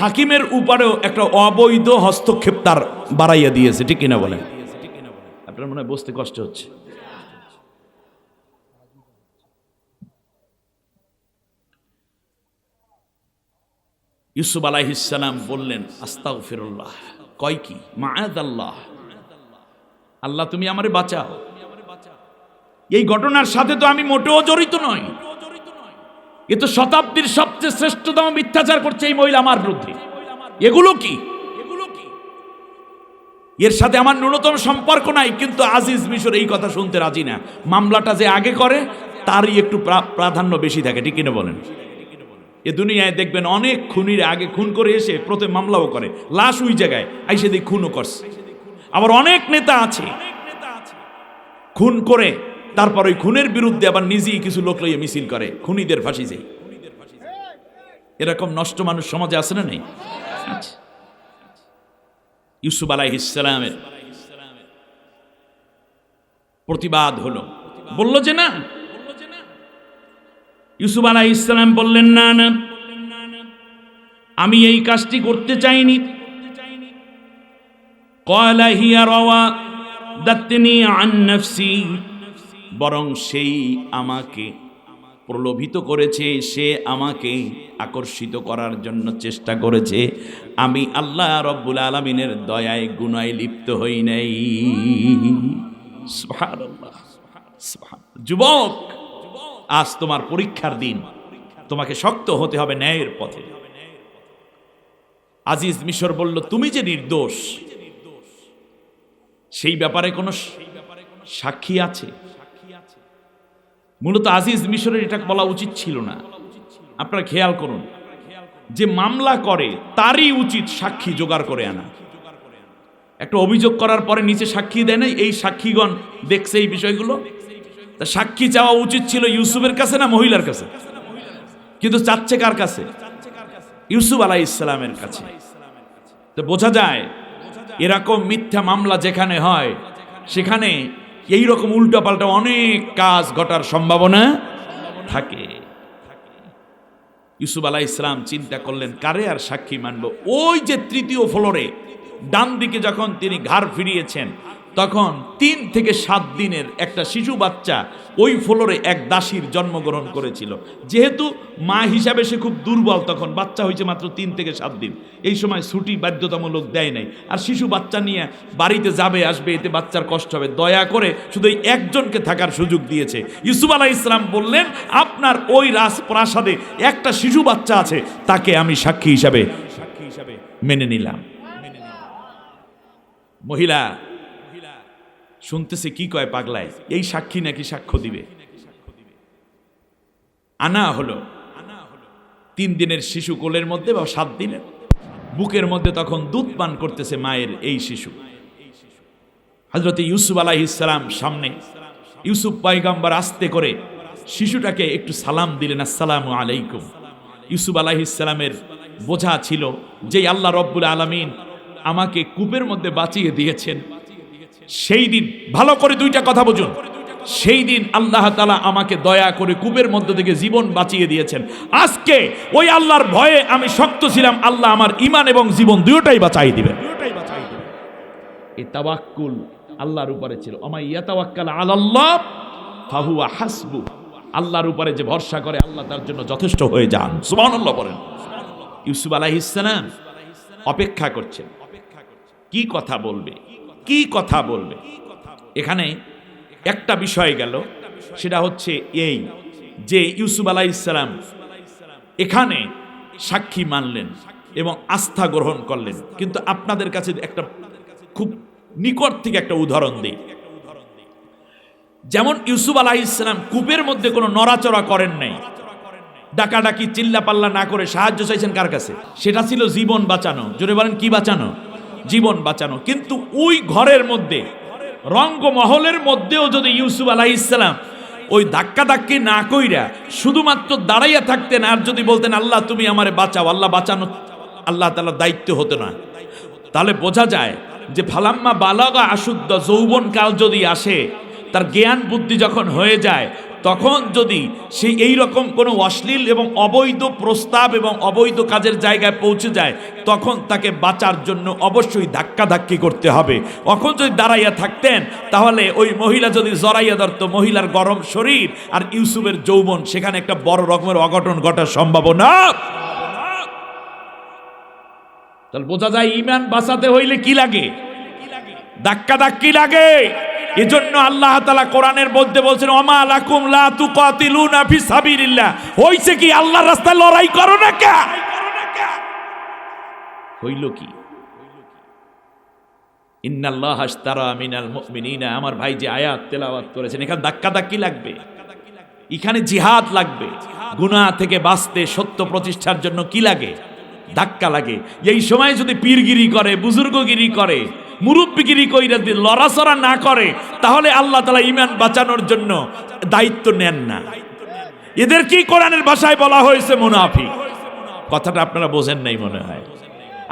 হাকিমের উপরেও একটা অবৈধ হস্তক্ষেপ তার বাড়াইয়া দিয়েছে। ঠিক কিনা বলেন? আপনার মনে হয় বুঝতে কষ্ট হচ্ছে। ইউসুফ আলাইহিস সালাম বললেন আস্তাগফিরুল্লাহ। কয় কি? মাআযাল্লাহ, আল্লাহ তুমি আমারে বাঁচাও। এই ঘটনার সাথে তো আমি মোটেও জড়িত নই। এ তো শতাব্দীর সবচেয়ে শ্রেষ্ঠতম মিথ্যাচার করছে এই মহিলা আমার বিরুদ্ধে। এগুলো কি? এর সাথে আমার ন্যূনতম সম্পর্ক নাই। কিন্তু আজিজ মিশর এই কথা শুনতে রাজি না। মামলাটা যে আগে করে তারই একটু প্রাধান্য বেশি থাকে। ঠিক কিনা বলেন? এ দুনিয়ায় দেখবেন অনেক খুনির আগে খুন করে এসে প্রথমে মামলাও করে, লাশ ওই জায়গায় আইসে দিয়ে খুনও করছে। আবার অনেক নেতা আছে খুন করে তারপর ওই খুনের বিরুদ্ধে আবার নিজেই কিছু লোক লইয়ে মিছিল করে, খুনিদের ফাঁসি যায়। এরকম নষ্ট মানুষ সমাজে আছে না নেই? ইউসুফ আলাইহিস সালামের প্রতিবাদ হলো, বলল যে না। ইউসুফ আলাইহিস সালাম বললেন না না, আমি এই কাজটি করতে চাইনি। ক্বালা হিয়া রাওয়াদাতনি আন নাফসি, বরং সেই আমাকে প্রলোভিত করেছে, সে আমাকে আকর্ষিত করার জন্য চেষ্টা করেছে। আমি আল্লাহ রব্বুল আলামিনের দয়ায় গুনায় লিপ্ত হই নাই। সুবহানাল্লাহ। যুবক, আজ তোমার পরীক্ষার দিন, তোমাকে শক্ত হতে হবে ন্যায়ের পথে। আজিজ মিশর বলল তুমি যে নির্দোষ, সেই ব্যাপারে কোনো সাক্ষী আছে? মূলত আজিজ মিশরের এটা বলা উচিত ছিল না। আপনারা খেয়াল করুন, যে মামলা করে তারই উচিত সাক্ষী জোগাড় করে আনা। একটা অভিযোগ করার পরে নিচে সাক্ষী দেয় না, এই সাক্ষীগণ দেখছে এই বিষয়গুলো। তা সাক্ষী চাওয়া উচিত ছিল ইউসুফের কাছে না মহিলার কাছে? কিন্তু চাচ্ছে কার কাছে? ইউসুফ আলাইহিস সালামের কাছে। তো বোঝা যায় এরকম মিথ্যা মামলা যেখানে হয় সেখানে এই রকম উল্টাপাল্টা অনেক কাজ ঘটার সম্ভাবনা থাকে। ইউসুফ আলাইহিস সালাম চিন্তা করলেন কারে আর সাক্ষী মানব। ওই যে তৃতীয় ফ্লোরে ডান দিকে যখন তিনি ঘাড় ফিরিয়েছেন, তখন 3 থেকে 7 দিনের একটা শিশু বাচ্চা ওই ফ্লোরে এক দাসীর জন্মগ্রহণ করেছিল। যেহেতু মা হিসাবে সে খুব দুর্বল, তখন বাচ্চা হয়েছে মাত্র 3 থেকে 7 দিন। এই সময় ছুটি বাধ্যতামূলক দেয় নাই। আর শিশু বাচ্চা নিয়ে বাড়িতে যাবে আসবে, এতে বাচ্চার কষ্ট হবে। দয়া করে শুধু এই একজনকে থাকার সুযোগ দিয়েছে। ইউসুফ আলাইহিস সালাম বললেন আপনার ওই রাজপ্রাসাদে একটা শিশু বাচ্চা আছে, তাকে আমি সাক্ষী হিসাবে মেনে নিলাম। মহিলা শুনতেছে কি কয় পাগলায়, এই সাক্ষী নাকি সাক্ষ্য দিবে। আনা হলো 3 দিনের শিশু কোলের মধ্যে বা 7 দিনের বুকের মধ্যে, তখন দুধ পান করতেছে মায়ের এই শিশু। হযরত ইউসুফ আলাইহিস সালাম সামনে। ইউসুফ পয়গম্বর আস্তে করে শিশুটাকে একটু সালাম দিলেন, আসসালামু আলাইকুম। ইউসুফ আলাইহিস সালামের বোঝা ছিল যে আল্লাহ রব্বুল আলামিন আমাকে কূপের মধ্যে বাঁচিয়ে দিয়েছেন, সেই দিন ভালো করে দুইটা কথা বুঝুন, সেই দিন আল্লাহ তাআলা আমাকে দয়া করে কূপের মধ্য থেকে জীবন বাঁচিয়ে দিয়েছেন। আজকে ওই আল্লাহর ভয়ে আমি শক্ত ছিলাম, আল্লাহ আমার ঈমান এবং জীবন দুটোটাই বাঁচিয়ে দিবেন। এই তাওয়াক্কুল আল্লাহর উপরে ছিল। আমা ইয়াতাওয়াক্কাল আলাল্লাহ ফাহুয়া হাসবু, আল্লাহর উপরে যে ভরসা করে আল্লাহ তার জন্য যথেষ্ট হয়ে যান। সুবহানাল্লাহ বলেন। ইউসুফ আলাইহিস সালাম অপেক্ষা করছেন, কি কথা বলবে, কি কথা বলবে। এখানে একটা বিষয় গেল, সেটা হচ্ছে এই যে ইউসুফ আলাইহিস সালাম এখানে সাক্ষী মানলেন এবং আস্থা গ্রহণ করলেন। কিন্তু আপনাদের কাছে একটা খুব নিকট থেকে একটা উদাহরণ দিই। যেমন ইউসুফ আলাইহিস সালাম কূপের মধ্যে কোনো নড়াচড়া করেন নাই, ডাকাডাকি চিল্লাপাল্লা না করে সাহায্য চাইছেন কার কাছে? সেটা ছিল জীবন বাঁচানো। জোরে বলেন, কি বাঁচানো? জীবন বাঁচানো। কিন্তু ওই ঘরের মধ্যে, রঙ্গমহলের মধ্যেও যদি ইউসুফ আলাইহিস সালাম ওই ধাক্কাধাক্কি না কইরা শুধুমাত্র দাঁড়াইয়া থাকতেন আর যদি বলতেন আল্লাহ তুমি আমারে বাঁচাও, আল্লাহ বাঁচানো আল্লাহ তাআলার দায়িত্ব হতো না, তাহলে বোঝা যায় যে ফালাম্মা বালাগা আশুদ্ধ, যৌবন কাল যদি আসে, তার জ্ঞান বুদ্ধি যখন হয়ে যায়, তখন যদি সেই এই রকম কোনো অশ্লীল এবং অবৈধ প্রস্তাব এবং অবৈধ কাজের জায়গায় পৌঁছে যায়, তখন তাকে বাঁচার জন্য অবশ্যই ধাক্কাধাক্কি করতে হবে। এখন যদি দাঁড়াইয়া থাকতেন তাহলে ওই মহিলা যদি জড়াইয়া ধরত, মহিলার গরম শরীর আর ইউসুফের যৌবন, সেখানে একটা বড় রকমের অঘটন ঘটার সম্ভাবনা। তাহলে বোঝা যায় ঈমান বাঁচাতে হইলে কি লাগে? ধাক্কাধাক্কি লাগে। এজন্য আল্লাহ তাআলা কোরআনের মধ্যে বলছেন ওমা লাকুম লা তুকাতিলুনা ফি সাবিলিল্লাহ। হইছে কি? আল্লাহর রাস্তায় লড়াই করো না কে? হইল কি? ইন্নাল্লাহা আশতারা মিনাল মুমিনিনা, আমার ভাই যে আয়াত তেলাওয়াত করেছেন, এখানে ধাক্কাধাক্কি লাগবে, এখানে জিহাদ লাগবে। গুনাহ থেকে বাঁচতে, সত্য প্রতিষ্ঠার জন্য কি লাগে? ধাক্কা লাগে। এই সময় যদি পীরগিরি করে, বুজুর্গগিরি করে, মুরব্বিগিরি কইরা যদি লড়াচড়া না করে, তাহলে আল্লাহ তাআলা ঈমান বাঁচানোর জন্য দায়িত্ব নেন না। এদেরকেই কোরআনের ভাষায় বলা হয়েছে মুনাফিক। কথাটা আপনারা বোঝেন নাই মনে হয়।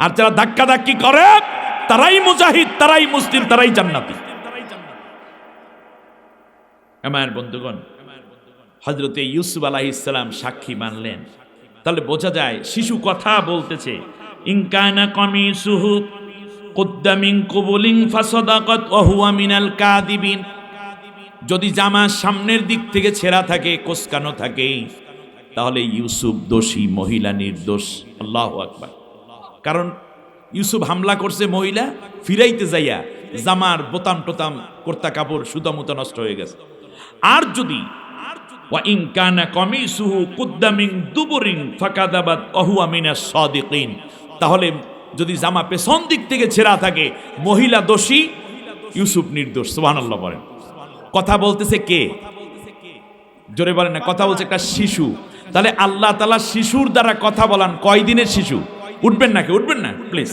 আর যারা ধাক্কাধাক্কি করে তারাই মুজাহিদ, তারাই মুসলিম, তারাই জান্নাতি। আমার বন্ধুগণ, হযরতে ইউসুফ আলাইহিস সালাম সাক্ষী মানলেন। তাহলে বোঝা যায় শিশু কথা বলতেছে। ইনকানা কামিসুহু কুদ্দা মিন কুবুলিন ফাসাদাকাত ওয়া হুয়া মিনাল কাযিবিন। যদি জামা সামনের দিক থেকে ছেঁড়া থাকে, কোসকানো থাকে, তাহলে ইউসুফ দোষী, মহিলা নির্দোষ। আল্লাহু আকবার। কারণ ইউসুফ হামলা করছে, মহিলা ফিরাইতে যাইয়া জামার বোতাম টোতাম, কর্তা কাপড়, সুতা মুতা নষ্ট হয়ে গেছে। আর যদি ওয়া ইন কানা কামিসুহু কুদ্দা মিন দুবুরিন ফাকাযাবাত ওয়া হুয়া মিনাস সাদিকিন, তাহলে যদি জামা পেছন দিক থেকে ছেঁড়া থাকে, মহিলা দোষী, ইউসুফ নির্দোষ। সুবহানাল্লাহ বলেন। কথা বলতেছে কে? জোরে বলেন না। কথা বলছে একটা শিশু। তাহলে আল্লাহ তাআলা শিশুর দ্বারা কথা বলান। কয় দিনের শিশু? উঠবেন নাকি? উঠবেন না প্লিজ,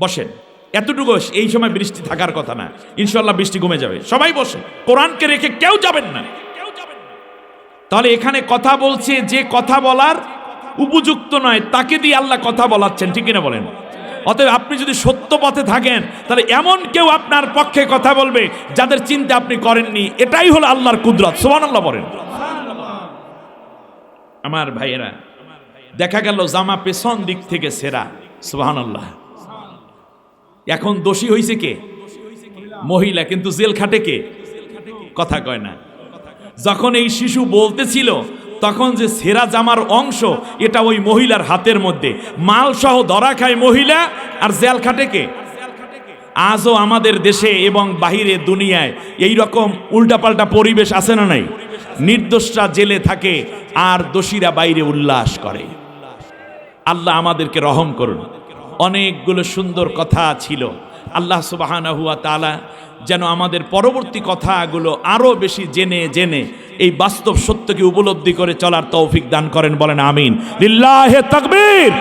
বসেন। এতটুকু এই সময় বৃষ্টি থাকার কথা না, ইনশাআল্লাহ বৃষ্টি কমে যাবে। সবাই বসে, কোরআনকে রেখে কেউ যাবেন না। তাহলে এখানে কথা বলছে যে কথা বলার উপযুক্ত নয়, তাকে দিয়ে আল্লাহ কথা বলাচ্ছেন, ঠিক কিনা বলেন? অতএব আপনি যদি সত্য পথে থাকেন, তাহলে এমন কেউ আপনার পক্ষে কথা বলবে যাদের চিন্তা আপনি করেননি। এটাই হলো আল্লাহর কুদরত। সুবহানাল্লাহ বলেন। আমার ভাইয়েরা, দেখা গেল জামা পেছন দিক থেকে ছেঁড়া। সুবহানাল্লাহ। এখন দোষী হইছে কে? মহিলা। কিন্তু জেল খাটে কে? কথা কয় না। যখন এই শিশু বলতেছিল, তখন যে ছেঁড়া জামার অংশ, এটা ওই মহিলার হাতের মধ্যে, মাল সহ ধরা খায় মহিলা, আর জেল খাটে কে? আজও আমাদের দেশে এবং বাহিরে দুনিয়ায় এই রকম উল্টাপাল্টা পরিবেশ আছে না নাই? নির্দোষরা জেলে থাকে আর দোষীরা বাইরে উল্লাস করে। আল্লাহ আমাদেরকে রহম করুন। অনেকগুলো সুন্দর কথা ছিল। আল্লাহ সুবহানাহু ওয়া তাআলা যেন আমাদের পরবর্তী কথাগুলো আরো বেশি জেনে জেনে এই বাস্তব সত্যকে উপলব্ধি করে চলার তৌফিক দান করেন। বলেন আমিন। লিল্লাহি তাকবীর।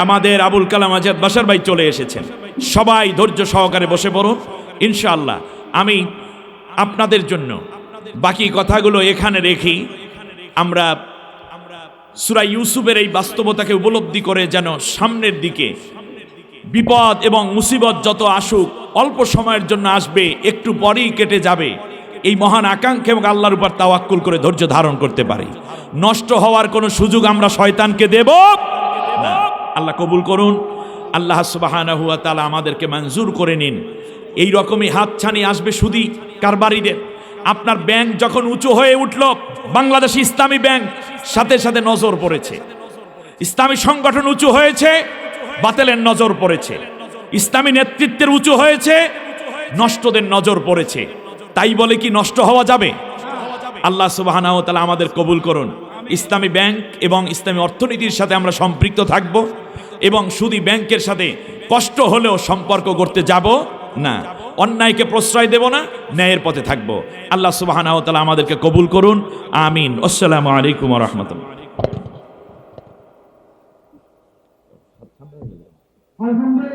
আমাদের আবুল কালাম আজাদ বাশার ভাই চলে এসেছেন। সবাই ধৈর্য সহকারে বসে পড়ুন। ইনশাআল্লাহ আমি আপনাদের জন্য বাকি কথাগুলো এখানে রেখি, আমরা সূরা ইউসুফের এই বাস্তবতাকে উপলব্ধি করে যেন সামনের দিকে বিপদ এবং মুসিবত যত আসুক অল্প সময়ের জন্য আসবে, একটু পরেই কেটে যাবে। এই মহান আকাঙ্ক্ষা এবং আল্লাহর উপর তাওয়াক্কুল করে ধৈর্য ধারণ করতে পারি। নষ্ট হওয়ার কোনো সুযোগ আমরা শয়তানকে দেব না। আল্লাহ কবুল করুন। আল্লাহ সুবহানাহু ওয়া তাআলা আমাদেরকে মঞ্জুর করে নিন। এই রকমই হাতছানি আসবে সুদী কারবারিদের। আপনার ব্যাংক যখন উঁচু হয়ে উঠল, বাংলাদেশ ইসলামী ব্যাংক, সাথে সাথে নজর পড়েছে। ইসলামী সংগঠন উঁচু হয়েছে, বাতিলের নজর পড়েছে। ইসলামী নেতৃত্বের উঁচু হয়েছে, নষ্টদের নজর পড়েছে। তাই বলে কি নষ্ট হওয়া যাবে? আল্লাহ সুবহানাহু ওয়া তাআলা আমাদের কবুল করুন। ইসলামী ব্যাংক এবং ইসলামী অর্থনীতির সাথে আমরা সম্পৃক্ত থাকব এবং শুধু ব্যাংকের সাথে কষ্ট হলেও সম্পর্ক করতে যাব না। অন্যায়কে প্রশ্রয় দেব না, ন্যায়ের পথে থাকব। আল্লাহ সুবহানাহু ওয়া তাআলা আমাদেরকে কবুল করুন। আমিন। আসসালামু আলাইকুম ওয়া রাহমাতুল্লাহ। আলহামদুলিল্লাহ।